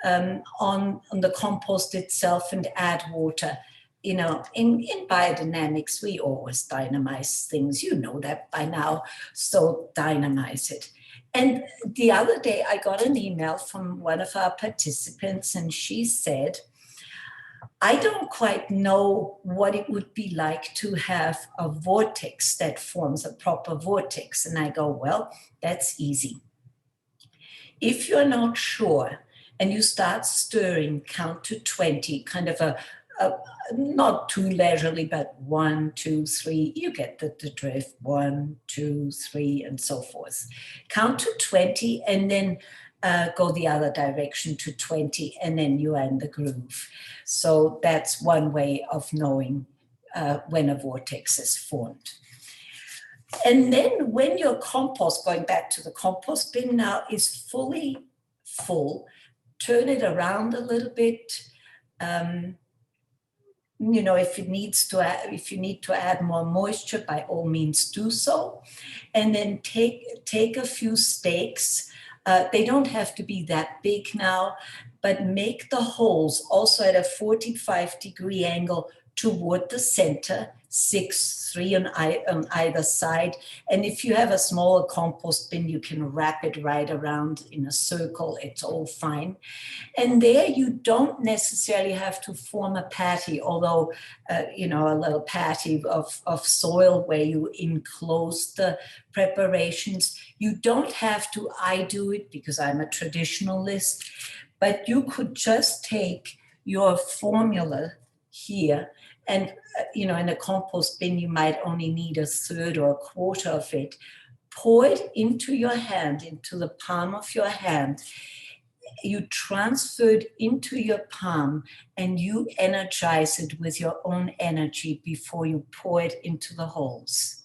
on the compost itself and add water. You know, in biodynamics, we always dynamize things. You know that by now, so dynamize it. And the other day, I got an email from one of our participants, and she said, I don't quite know what it would be like to have a vortex that forms a proper vortex. And I go, well, that's easy. If you're not sure and you start stirring, count to 20, kind of a not too leisurely, but 1, 2, 3, you get the drift, 1, 2, 3, and so forth. Count to 20 and then go the other direction to 20, and then you are in the groove. So that's one way of knowing when a vortex is formed. And then when your compost, going back to the compost bin now, is fully full, turn it around a little bit. You know, if you need to add more moisture, by all means do so. And then take a few stakes. They don't have to be that big now, but make the holes also at a 45-degree angle toward the center, 3 on either side. And if you have a smaller compost bin, you can wrap it right around in a circle. It's all fine. And there you don't necessarily have to form a patty, although, you know, a little patty of soil where you enclose the preparations. You don't have to, I do it because I'm a traditionalist, but you could just take your formula here and, you know, in a compost bin, you might only need 1/3 or 1/4 of it. Pour it into your hand, into the palm of your hand. You transfer it into your palm and you energize it with your own energy before you pour it into the holes.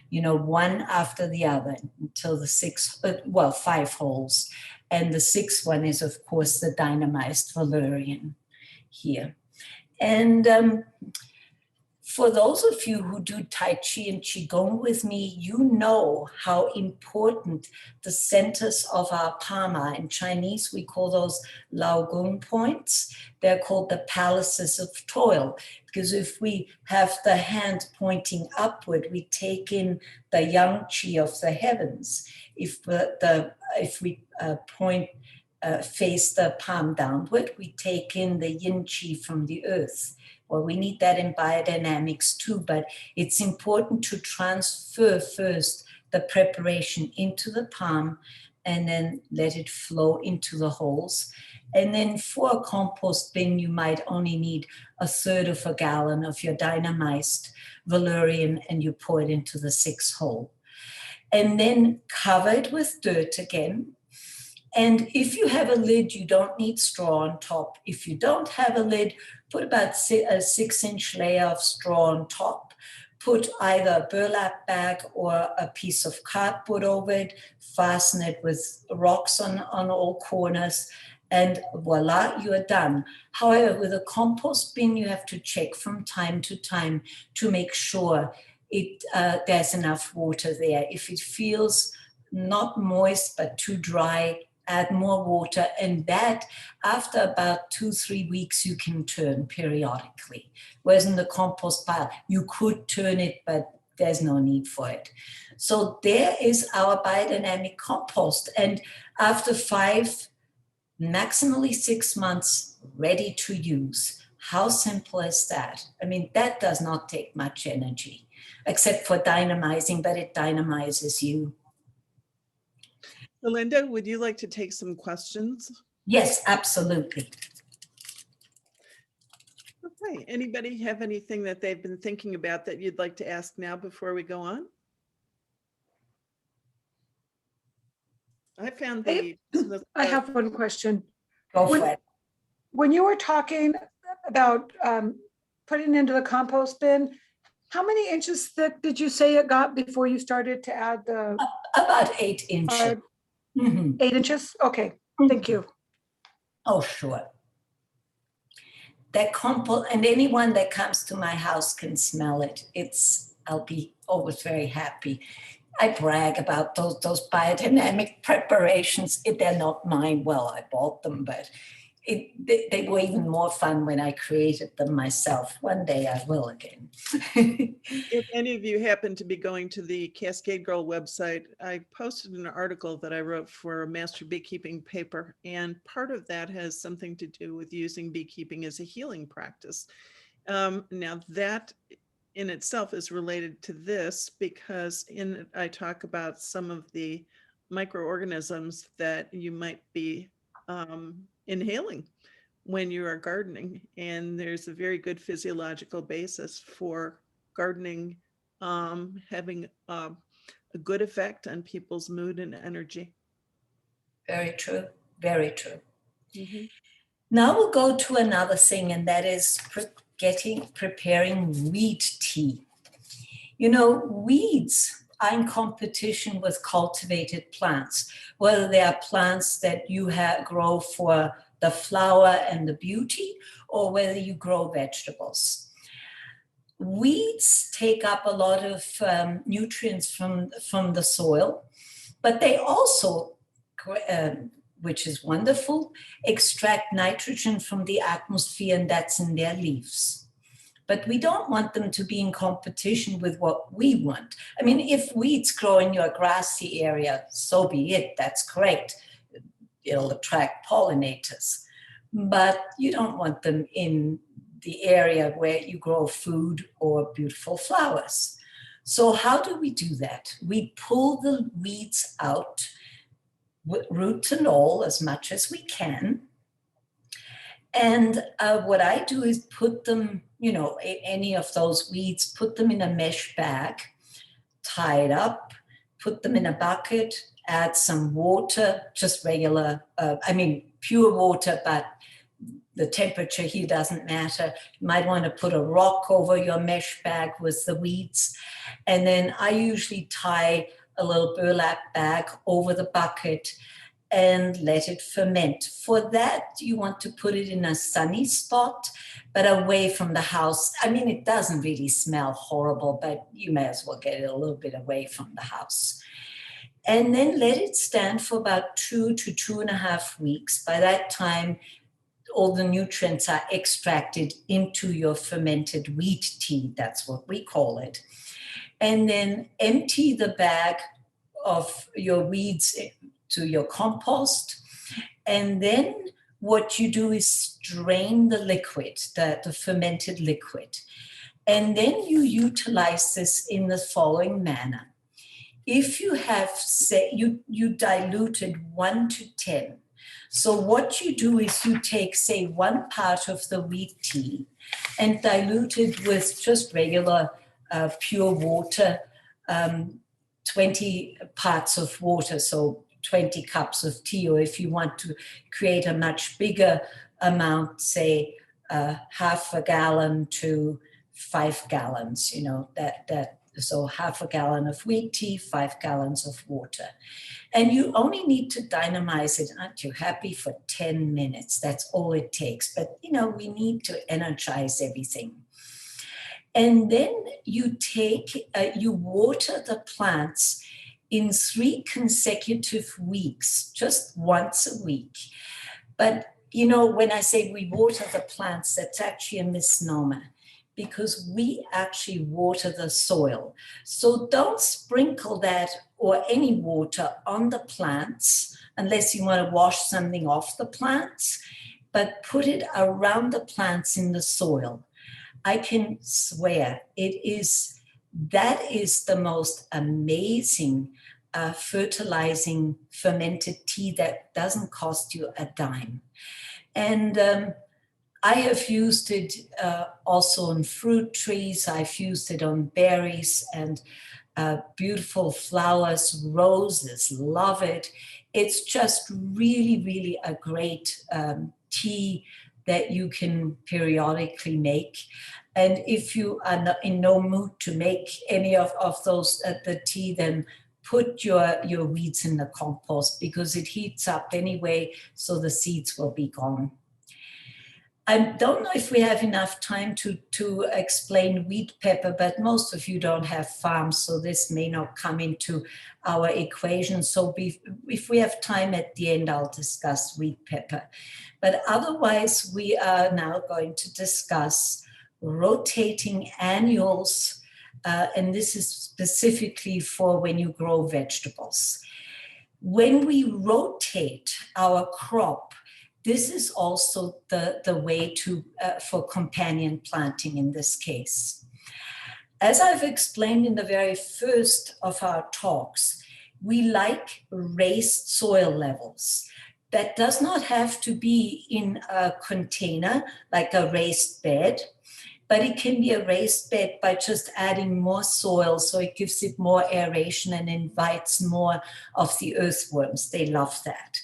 You know, one after the other until the 5 holes. And the 6th one is, of course, the dynamized valerian here. And For those of you who do Tai Chi and Qigong with me, you know how important the centers of our palm are. In Chinese, we call those Lao Gong points. They're called the palaces of toil, because if we have the hand pointing upward, we take in the yang qi of the heavens. If we face the palm downward, we take in the yin qi from the earth. Well, we need that in biodynamics too, but it's important to transfer first the preparation into the palm and then let it flow into the holes. And then for a compost bin, you might only need 1/3 of a gallon of your dynamized valerian, and you pour it into the 6th hole. And then cover it with dirt again. And if you have a lid, you don't need straw on top. If you don't have a lid, put about a 6-inch layer of straw on top. Put either a burlap bag or a piece of cardboard over it. Fasten it with rocks on all corners. And voila, you are done. However, with a compost bin, you have to check from time to time to make sure there's enough water there. If it feels not moist but too dry, add more water, and that after about 2-3 weeks you can turn periodically. Whereas in the compost pile, you could turn it, but there's no need for it. So there is our biodynamic compost, and after 5, maximally 6 months, ready to use. How simple is that? I mean, that does not take much energy, except for dynamizing, but it dynamizes you. Gerlinde, would you like to take some questions? Yes, absolutely. Okay, anybody have anything that they've been thinking about that you'd like to ask now before we go on? I found I have one question. Go for it. When you were talking about putting into the compost bin, how many inches thick did you say it got before you started to add the? About 8 inches. 8 inches? Okay, thank you. Oh, sure. That compost, and anyone that comes to my house can smell it. I'll be always very happy. I brag about those biodynamic preparations. They're not mine. Well, I bought them, but they were even more fun when I created them myself. One day I will again. If any of you happen to be going to the Cascade Girl website, I posted an article that I wrote for a Master Beekeeping paper, and part of that has something to do with using beekeeping as a healing practice. Now that in itself is related to this, because in it I talk about some of the microorganisms that you might be inhaling when you are gardening, and there's a very good physiological basis for gardening having a good effect on people's mood and energy. Very true, very true. Now we'll go to another thing, and that is preparing weed tea. You know, weeds are in competition with cultivated plants, whether they are plants that you grow for the flower and the beauty, or whether you grow vegetables. Weeds take up a lot of nutrients from the soil, but they also, which is wonderful, extract nitrogen from the atmosphere, and that's in their leaves. But we don't want them to be in competition with what we want. I mean, if weeds grow in your grassy area, so be it, that's great. It'll attract pollinators. But you don't want them in the area where you grow food or beautiful flowers. So how do we do that? We pull the weeds out, root and all, as much as we can. And what I do is put them, you know, any of those weeds, put them in a mesh bag, tie it up, put them in a bucket, add some water, just regular, pure water, but the temperature here doesn't matter. You might want to put a rock over your mesh bag with the weeds. And then I usually tie a little burlap bag over the bucket and let it ferment. For that, you want to put it in a sunny spot, but away from the house. I mean, it doesn't really smell horrible, but you may as well get it a little bit away from the house. And then let it stand for about 2 to 2.5 weeks. By that time, all the nutrients are extracted into your fermented wheat tea. That's what we call it. And then empty the bag of your weeds to your compost. And then what you do is strain the liquid, the fermented liquid. And then you utilize this in the following manner. If you have, say, you diluted 1 to 10. So what you do is you take, say, 1 part of the wheat tea and dilute it with just regular pure water, 20 parts of water, so 20 cups of tea. Or if you want to create a much bigger amount, say half a gallon to 5 gallons, you know, so half a gallon of wheat tea, 5 gallons of water. And you only need to dynamize it, aren't you happy, for 10 minutes. That's all it takes. But, you know, we need to energize everything. And then you you water the plants in 3 consecutive weeks, just once a week. But, you know, when I say we water the plants, that's actually a misnomer, because we actually water the soil. So don't sprinkle that or any water on the plants unless you want to wash something off the plants, but put it around the plants in the soil. I can swear that is the most amazing fertilizing fermented tea that doesn't cost you a dime. And I have used it also on fruit trees. I've used it on berries and beautiful flowers, roses, love it. It's just really, really a great tea that you can periodically make. And if you are in no mood to make any of those, the tea, then put your weeds in the compost, because it heats up anyway, so the seeds will be gone. I don't know if we have enough time to explain wheat pepper, but most of you don't have farms, so this may not come into our equation. So if we have time at the end, I'll discuss wheat pepper. But otherwise, we are now going to discuss rotating annuals, and this is specifically for when you grow vegetables. When we rotate our crop, this is also the way for companion planting in this case. As I've explained in the very first of our talks, we like raised soil levels. That does not have to be in a container like a raised bed, but it can be a raised bed by just adding more soil, so it gives it more aeration and invites more of the earthworms. They love that.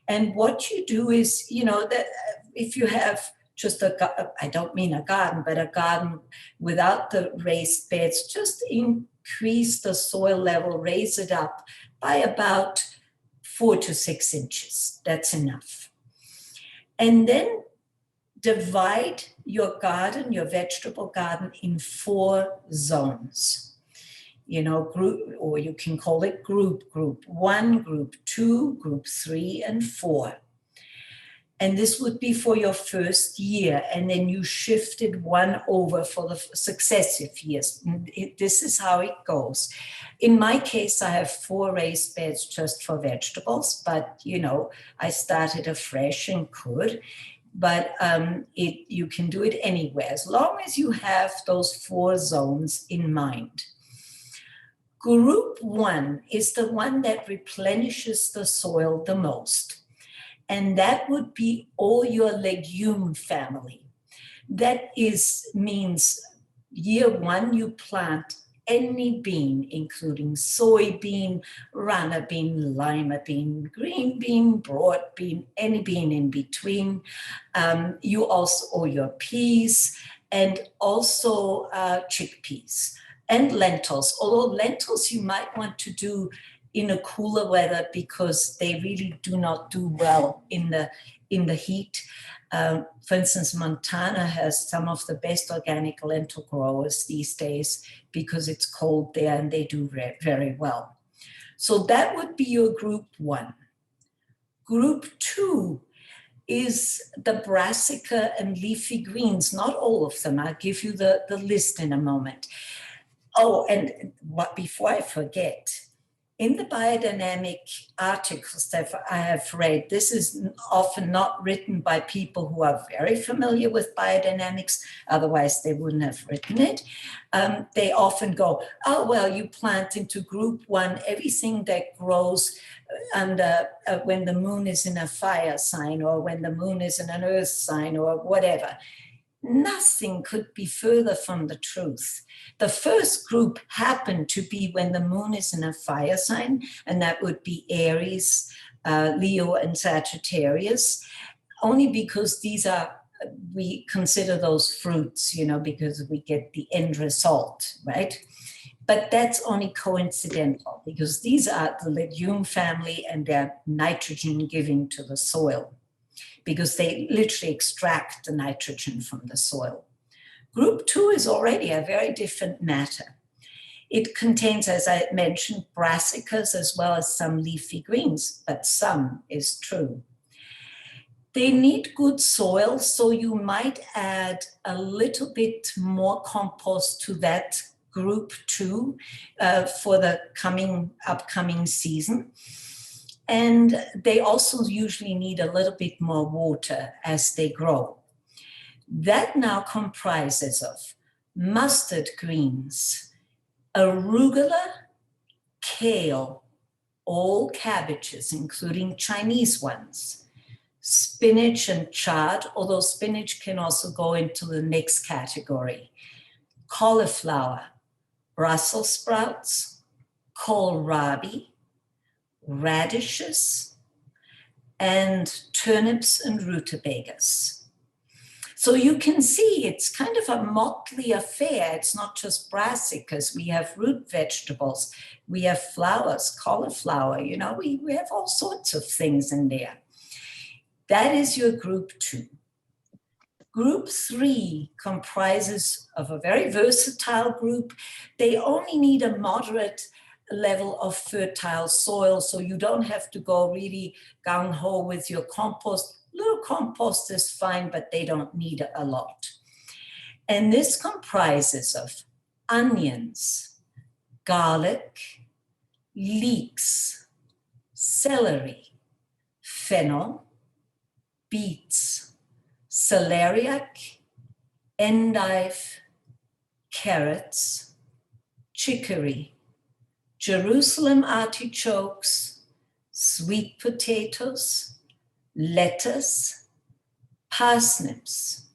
And what you do is, you know, that if you have just I don't mean a garden, but a garden without the raised beds, just increase the soil level, raise it up by about 4 to 6 inches. That's enough. And then divide your garden, your vegetable garden, in 4 zones. You know, group, or you can call it group 1, group 2, group 3, and 4. And this would be for your first year, and then you shifted 1 over for the successive years. This is how it goes. In my case, I have 4 raised beds just for vegetables, but you know, I started afresh and could. But you can do it anywhere, as long as you have those 4 zones in mind. Group 1 is the one that replenishes the soil the most. And that would be all your legume family. That means year 1, you plant any bean, including soybean, runner bean, lima bean, green bean, broad bean, any bean in between. You also, or your peas, and also chickpeas. And lentils, although lentils you might want to do in a cooler weather because they really do not do well in the heat. For instance, Montana has some of the best organic lentil growers these days because it's cold there and they do very well. So that would be your group 1. Group 2 is the brassica and leafy greens, not all of them. I'll give you the list in a moment. Oh, and before I forget, in the biodynamic articles that I have read, this is often not written by people who are very familiar with biodynamics, otherwise they wouldn't have written it. They often go, oh, well, you plant into group 1 everything that grows under when the moon is in a fire sign or when the moon is in an earth sign or whatever. Nothing could be further from the truth. The first group happened to be when the moon is in a fire sign, and that would be Aries, Leo, and Sagittarius, only because these are, we consider those fruits, you know, because we get the end result, right? But that's only coincidental because these are the legume family and they're nitrogen giving to the soil, because they literally extract the nitrogen from the soil. Group 2 is already a very different matter. It contains, as I mentioned, brassicas as well as some leafy greens, but some is true. They need good soil, so you might add a little bit more compost to that group 2 for the upcoming season. And they also usually need a little bit more water as they grow. That now comprises of mustard greens, arugula, kale, all cabbages, including Chinese ones, spinach and chard, although spinach can also go into the next category, cauliflower, Brussels sprouts, kohlrabi, radishes, and turnips and rutabagas. So you can see it's kind of a motley affair. It's not just brassicas. We have root vegetables. We have flowers, cauliflower, you know, we have all sorts of things in there. That is your group 2. Group 3 comprises of a very versatile group. They only need a moderate level of fertile soil, so you don't have to go really gung-ho with your compost. Little compost is fine, but they don't need a lot. And this comprises of onions, garlic, leeks, celery, fennel, beets, celeriac, endive, carrots, chicory, Jerusalem artichokes, sweet potatoes, lettuce, parsnips,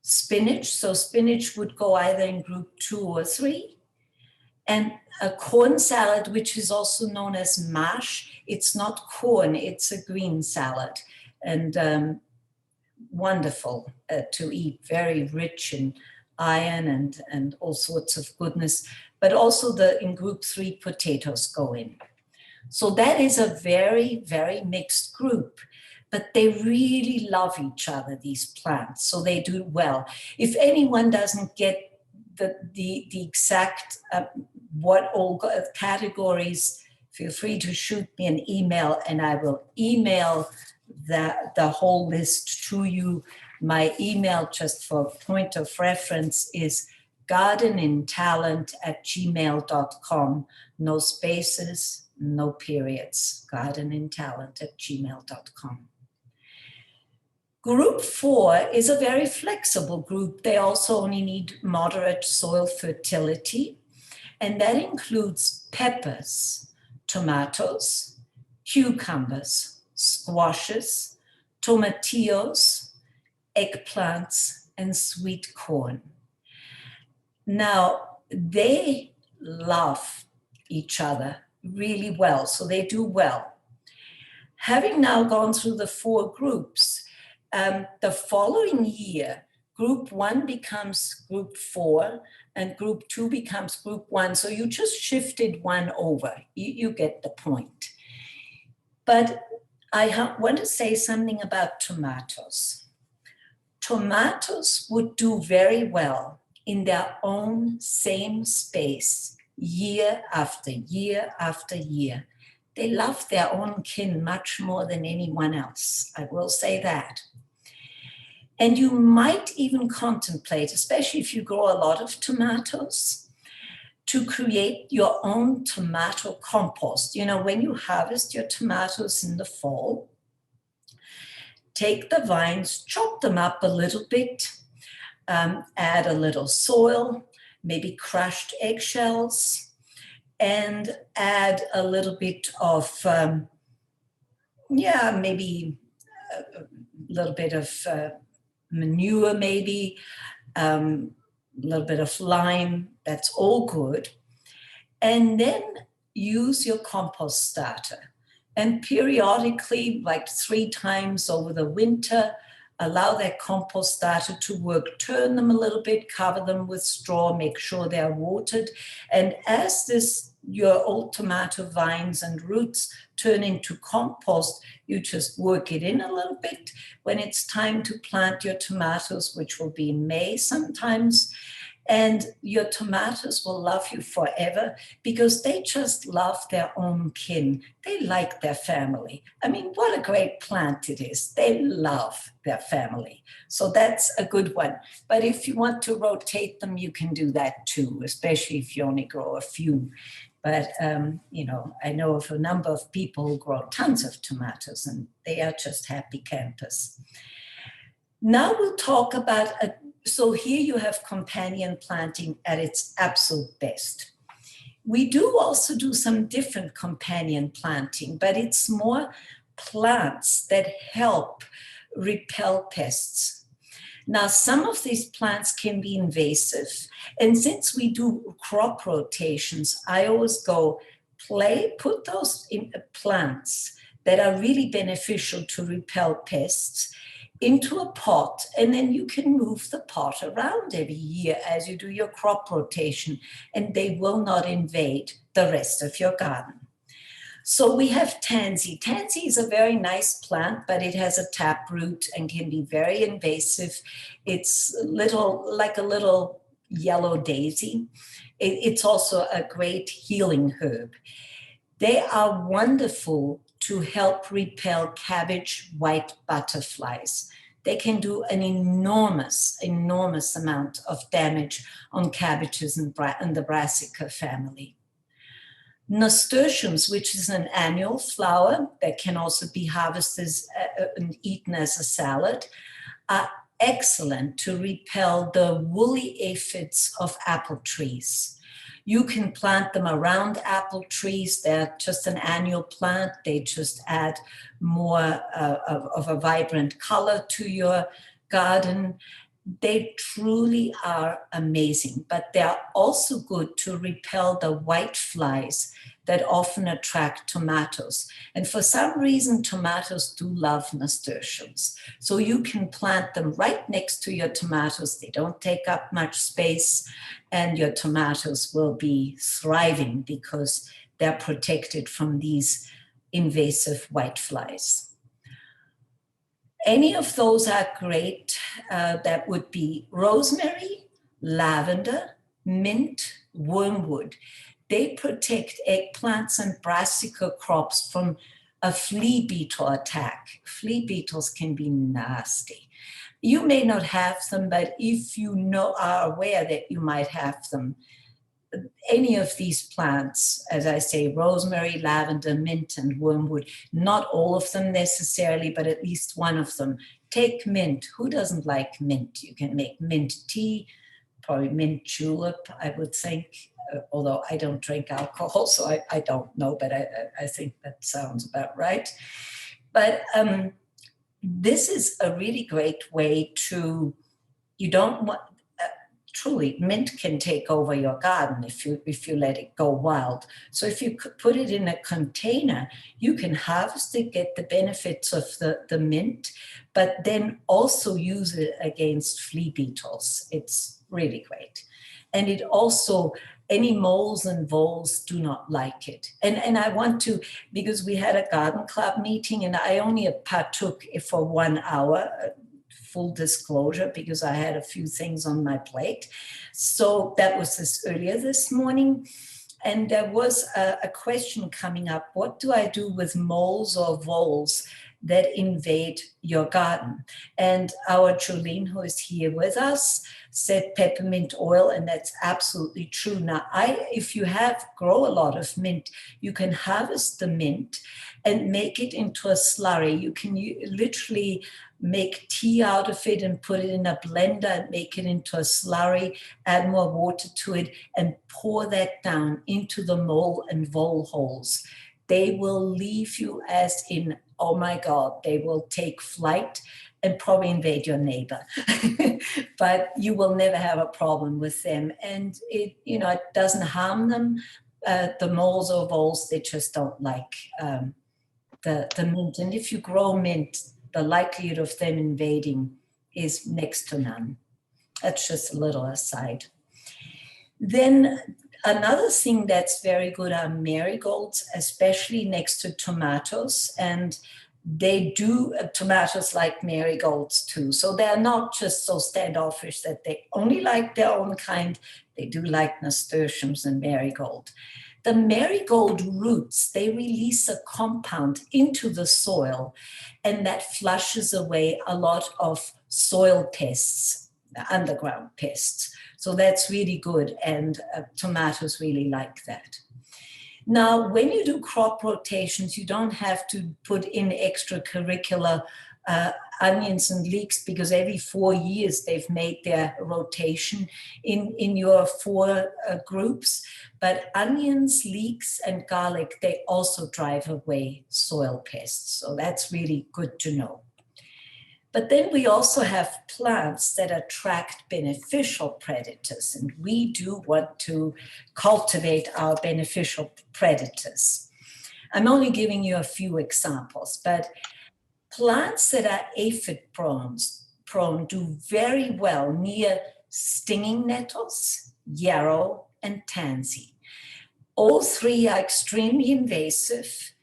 spinach. So spinach would go either in group 2 or 3, and a corn salad, which is also known as mash. It's not corn, it's a green salad, and wonderful to eat, very rich in iron and all sorts of goodness. But also in group 3, potatoes go in. So that is a very, very mixed group, but they really love each other, these plants, so they do well. If anyone doesn't get the exact what all categories, feel free to shoot me an email and I will email the whole list to you. My email, just for point of reference, is gardenintalent@gmail.com. No spaces, no periods. gardenintalent@gmail.com. Group 4 is a very flexible group. They also only need moderate soil fertility, and that includes peppers, tomatoes, cucumbers, squashes, tomatillos, eggplants, and sweet corn. Now, they love each other really well, so they do well. Having now gone through the 4 groups, the following year, group 1 becomes group 4, and group 2 becomes group 1. So you just shifted one over. You get the point. But I want to say something about tomatoes. Tomatoes would do very well in their own same space year after year after year. They love their own kin much more than anyone else. I will say that. And you might even contemplate, especially if you grow a lot of tomatoes, to create your own tomato compost. You know, when you harvest your tomatoes in the fall, take the vines, chop them up a little bit, add a little soil, maybe crushed eggshells, and add a little bit of, maybe a little bit of manure, maybe a little bit of lime. That's all good. And then use your compost starter. And periodically, like 3 times over the winter, allow that compost starter to work. Turn them a little bit, cover them with straw, make sure they're watered. And as your old tomato vines and roots turn into compost, you just work it in a little bit. When it's time to plant your tomatoes, which will be in May sometimes, and your tomatoes will love you forever because they just love their own kin. They like their family. I mean, what a great plant it is. They love their family. So that's a good one. But if you want to rotate them, you can do that too, especially if you only grow a few. But, I know of a number of people who grow tons of tomatoes and they are just happy campers. Now we'll talk about so here you have companion planting at its absolute best. We do also do some different companion planting, but it's more plants that help repel pests. Now, some of these plants can be invasive. And since we do crop rotations, I always go put those plants that are really beneficial to repel pests into a pot, and then you can move the pot around every year as you do your crop rotation, and they will not invade the rest of your garden. So we have tansy. Tansy is a very nice plant, but it has a taproot and can be very invasive. It's like a little yellow daisy. It's also a great healing herb. They are wonderful to help repel cabbage white butterflies. They can do an enormous amount of damage on cabbages and the brassica family. Nasturtiums, which is an annual flower that can also be harvested and eaten as a salad, are excellent to repel the woolly aphids of apple trees. You can plant them around apple trees. They're just an annual plant. They just add more of a vibrant color to your garden. They truly are amazing, but they're also good to repel the white flies that often attract tomatoes. And for some reason, tomatoes do love nasturtiums. So you can plant them right next to your tomatoes. They don't take up much space, and your tomatoes will be thriving because they're protected from these invasive white flies. Any of those are great. That would be rosemary, lavender, mint, wormwood. They protect eggplants and brassica crops from a flea beetle attack. Flea beetles can be nasty. You may not have them, but if you are aware that you might have them, any of these plants, as I say, rosemary, lavender, mint, and wormwood, not all of them necessarily, but at least one of them. Take mint. Who doesn't like mint? You can make mint tea, probably mint julep, I would think, although I don't drink alcohol, so I don't know, but I think that sounds about right. But this is a really great way to, you don't want, truly, mint can take over your garden if you let it go wild. So if you could put it in a container, you can harvest it, get the benefits of the mint, but then also use it against flea beetles. It's really great. And it also, any moles and voles do not like it. And I want to, because we had a garden club meeting and I only partook for 1 hour, full disclosure, because I had a few things on my plate. So that was earlier this morning. And there was a question coming up, what do I do with moles or voles that invade your garden? And our Gerlinde, who is here with us, said peppermint oil, and that's absolutely true. Now, if you grow a lot of mint, you can harvest the mint and make it into a slurry. You can literally make tea out of it and put it in a blender and make it into a slurry, add more water to it, and pour that down into the mole and vole holes. They will leave you as in, oh my God, they will take flight and probably invade your neighbor. But you will never have a problem with them. And it doesn't harm them. The moles or voles, they just don't like the mint. And if you grow mint, the likelihood of them invading is next to none. That's just a little aside. Then another thing that's very good are marigolds, especially next to tomatoes. And they do, tomatoes like marigolds too. So they're not just so standoffish that they only like their own kind. They do like nasturtiums and marigold. The marigold roots, they release a compound into the soil, and that flushes away a lot of soil pests, underground pests. So that's really good, and tomatoes really like that. Now, when you do crop rotations, you don't have to put in extracurricular onions and leeks, because every 4 years they've made their rotation in your 4 groups. But onions, leeks, and garlic, they also drive away soil pests. So that's really good to know. But then we also have plants that attract beneficial predators, and we do want to cultivate our beneficial predators. I'm only giving you a few examples, but plants that are aphid prone do very well near stinging nettles, yarrow, and tansy. All 3 are extremely invasive,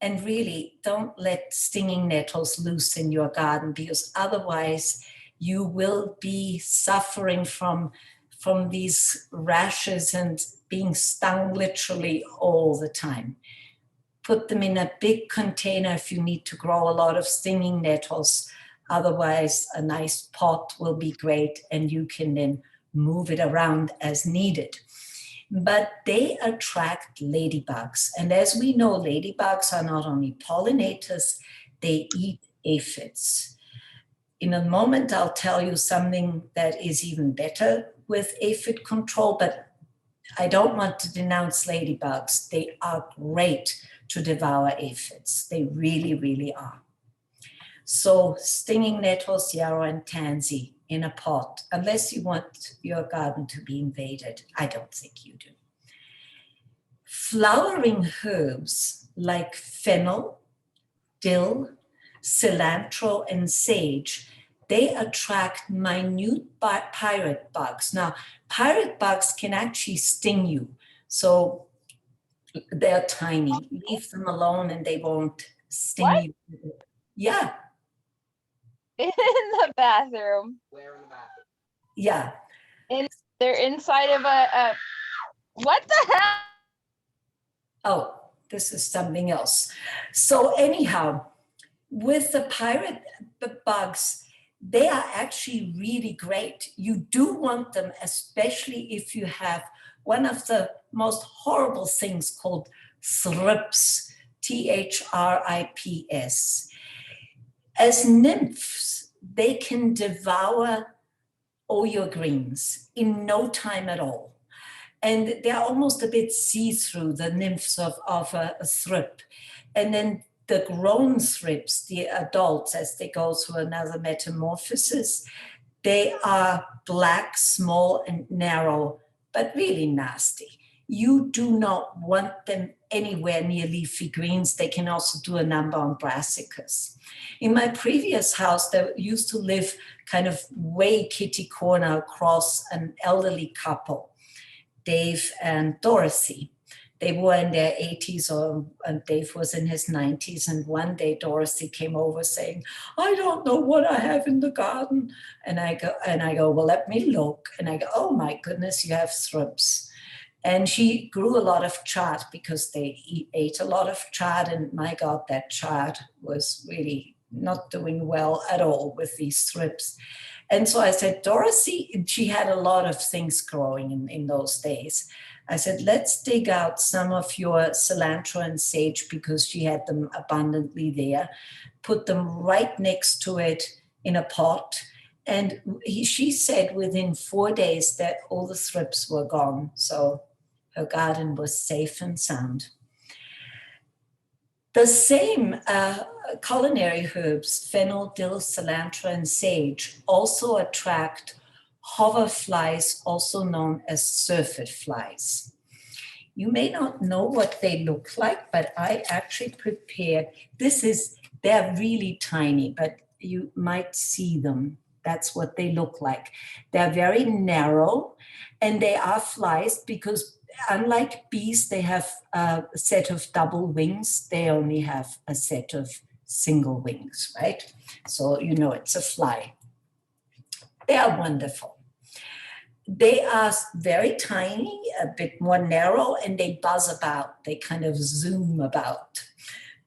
and really don't let stinging nettles loose in your garden, because otherwise you will be suffering from these rashes and being stung literally all the time. Put them in a big container if you need to grow a lot of stinging nettles. Otherwise, a nice pot will be great, and you can then move it around as needed. But they attract ladybugs. And as we know, ladybugs are not only pollinators, they eat aphids. In a moment, I'll tell you something that is even better with aphid control, but I don't want to denounce ladybugs. They are great to devour aphids. They really, really are. So stinging nettles, yarrow, and tansy in a pot, unless you want your garden to be invaded. I don't think you do. Flowering herbs like fennel, dill, cilantro, and sage, they attract minute pirate bugs. Now, pirate bugs can actually sting you. So they're tiny. Leave them alone and they won't sting you. Yeah. In the bathroom. Where in the bathroom? Yeah. They're inside of a what the hell? Oh, this is something else. So anyhow, with the pirate bugs, they are actually really great. You do want them, especially if you have one of the most horrible things called thrips, Thrips. As nymphs, they can devour all your greens in no time at all. And they're almost a bit see-through, the nymphs of a thrip. And then the grown thrips, the adults, as they go through another metamorphosis, they are black, small, and narrow, but really nasty. You do not want them anywhere near leafy greens. They can also do a number on brassicas. In my previous house, there used to live kind of way kitty corner across an elderly couple. Dave and Dorothy. They were in their 80s, and Dave was in his 90s. And one day Dorothy came over saying, I don't know what I have in the garden. And I go, well, let me look. And I go, oh my goodness, you have thrips. And she grew a lot of chard because they ate a lot of chard. And my God, that chard was really not doing well at all with these thrips. And so I said, Dorothy, she had a lot of things growing in those days. I said, let's dig out some of your cilantro and sage because she had them abundantly there, put them right next to it in a pot. And she said within 4 days that all the thrips were gone. So her garden was safe and sound. The same culinary herbs, fennel, dill, cilantro, and sage, also attract hoverflies, also known as syrphid flies. You may not know what they look like, but I actually prepared, they're really tiny, but you might see them. That's what they look like. They're very narrow, and they are flies because unlike bees, they have a set of double wings. They only have a set of single wings, right? So you know it's a fly. They are wonderful. They are very tiny, a bit more narrow, and they buzz about. They kind of zoom about,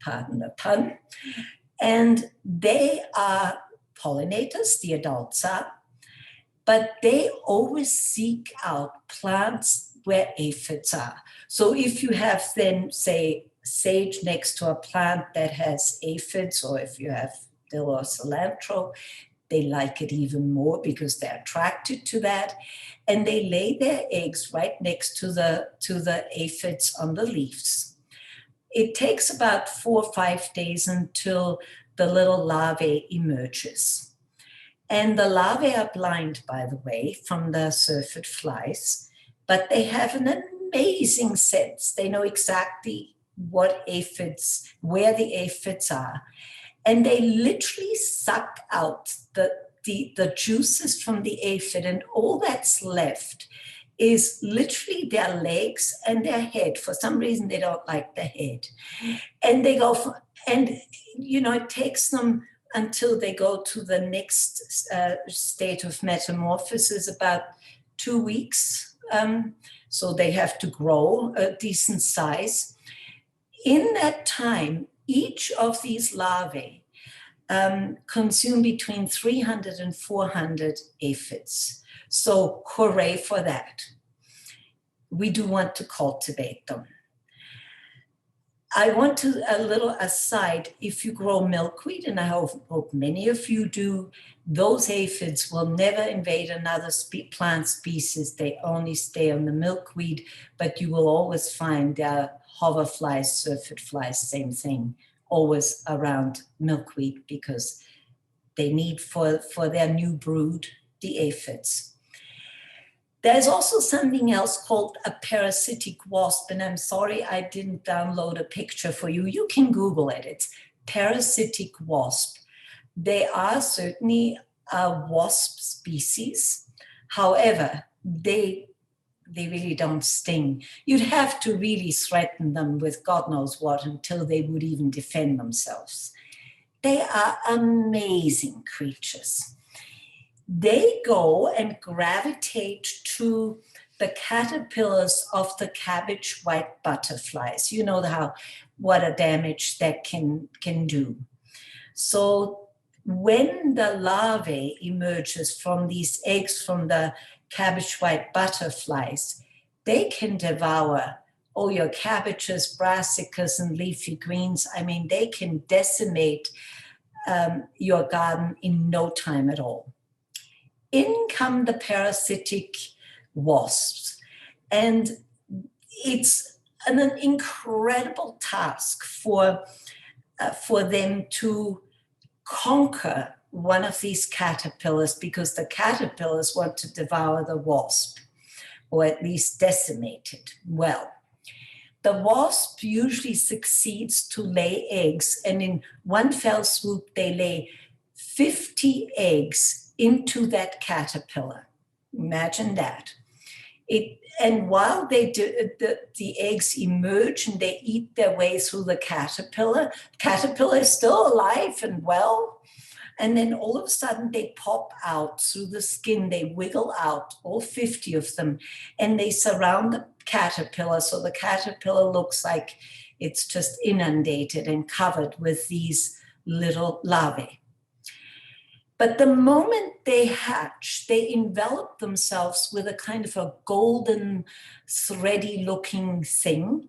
pardon the pun. And they are pollinators, the adults are, but they always seek out plants where aphids are. So if you have then, say, sage next to a plant that has aphids, or if you have dill or cilantro, they like it even more because they're attracted to that. And they lay their eggs right next to the aphids on the leaves. It takes about 4 or 5 days until the little larvae emerges. And the larvae are blind, by the way, from the syrphid flies, but they have an amazing sense. They know exactly where the aphids are. And they literally suck out the juices from the aphid, and all that's left is literally their legs and their head. For some reason, they don't like the head. And they go, it takes them until they go to the next state of metamorphosis, about 2 weeks. So they have to grow a decent size. In that time, each of these larvae consume between 300 and 400 aphids. So hooray for that. We do want to cultivate them. I want to, a little aside, if you grow milkweed, and I hope many of you do, those aphids will never invade another plant species. They only stay on the milkweed, but you will always find hoverflies, syrphid flies, same thing, always around milkweed because they need for their new brood, the aphids. There's also something else called a parasitic wasp, and I'm sorry I didn't download a picture for you. You can Google it. It's parasitic wasp. They are certainly a wasp species. However, they really don't sting. You'd have to really threaten them with God knows what until they would even defend themselves. They are amazing creatures. They go and gravitate to the caterpillars of the cabbage white butterflies. You know what a damage that can do. So when the larvae emerges from these eggs from the cabbage white butterflies, they can devour all your cabbages, brassicas, and leafy greens. I mean, they can decimate your garden in no time at all. In come the parasitic wasps, and it's an incredible task for them to conquer one of these caterpillars, because the caterpillars want to devour the wasp, or at least decimate it. Well, the wasp usually succeeds to lay eggs, and in one fell swoop, they lay 50 eggs into that caterpillar. Imagine that. And while they do, the eggs emerge and they eat their way through the caterpillar is still alive and well. And then all of a sudden they pop out through the skin, they wiggle out, all 50 of them, and they surround the caterpillar. So the caterpillar looks like it's just inundated and covered with these little larvae. But the moment they hatch, they envelop themselves with a kind of a golden, thready looking thing.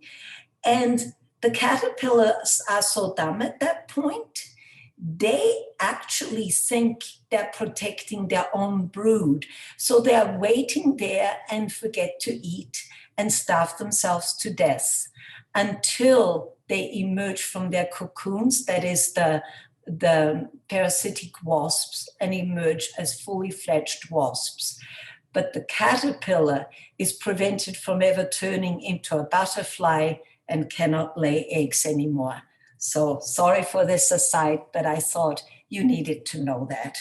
And the caterpillars are so dumb at that point, they actually think they're protecting their own brood. So they're waiting there and forget to eat and starve themselves to death until they emerge from their cocoons, that is the parasitic wasps, and emerge as fully fledged wasps. But the caterpillar is prevented from ever turning into a butterfly and cannot lay eggs anymore. So sorry for this aside, but I thought you needed to know that.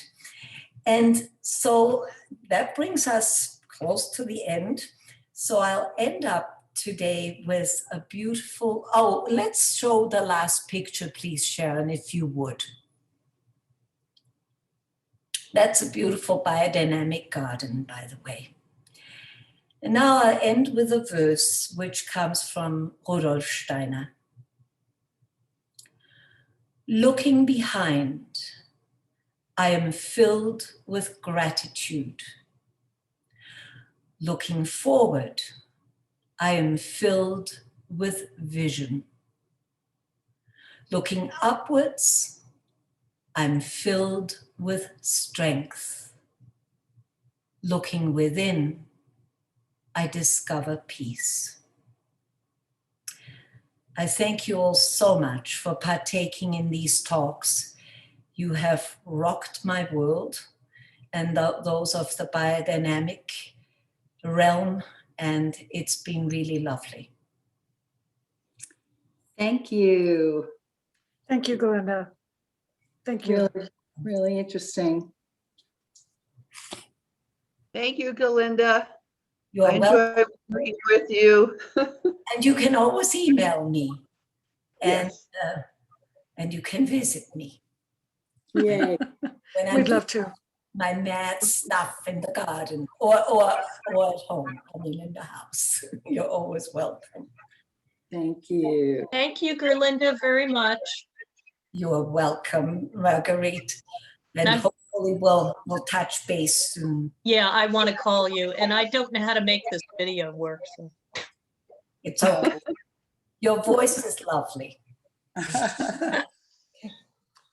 And so that brings us close to the end. So I'll end up today with a beautiful, oh, let's show the last picture, please, Sharon, if you would. That's a beautiful biodynamic garden, by the way. And now I'll end with a verse which comes from Rudolf Steiner. Looking behind, I am filled with gratitude. Looking forward, I am filled with vision. Looking upwards, I'm filled with strength. Looking within, I discover peace. I thank you all so much for partaking in these talks. You have rocked my world and those of the biodynamic realm, and it's been really lovely. Thank you. Thank you, Gerlinde. Thank you. Really, really interesting. Thank you, Gerlinde. You're I welcome. enjoy working with you. And you can always email me, and Yes. and you can visit me Yay. when I'm We'd doing love to. my mad stuff in the garden or at home. I mean, in the house. You're always welcome. Thank you. Thank you, Gerlinde, very much. You're welcome, Marguerite. And I'm- hopefully we'll touch base soon. Yeah, I want to call you, and I don't know how to make this video work. So. It's okay. Your voice is lovely.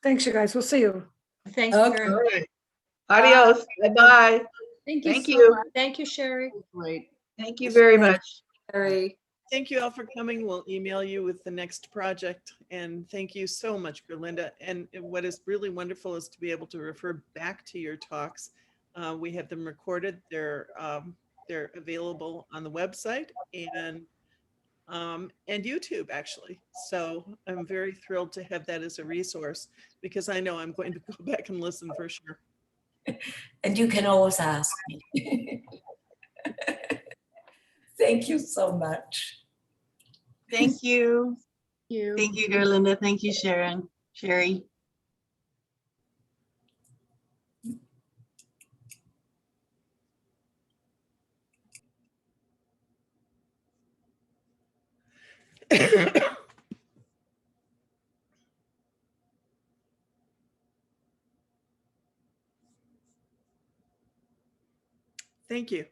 Thanks, you guys. We'll see you. Thank you Okay. very All much. right. Adios. Bye-bye. Thank you. so much. Thank you, Sherry. Great. Thank you very much. Very. Thank you all for coming. We'll email you with the next project. And thank you so much, Gerlinde. And what is really wonderful is to be able to refer back to your talks. We have them recorded. They're available on the website and YouTube, actually. So I'm very thrilled to have that as a resource because I know I'm going to go back and listen for sure. And you can always ask me. Thank you so much. Thank you. You. Thank you, Gerlinde. Thank you, Sharon. Sherry. Thank you.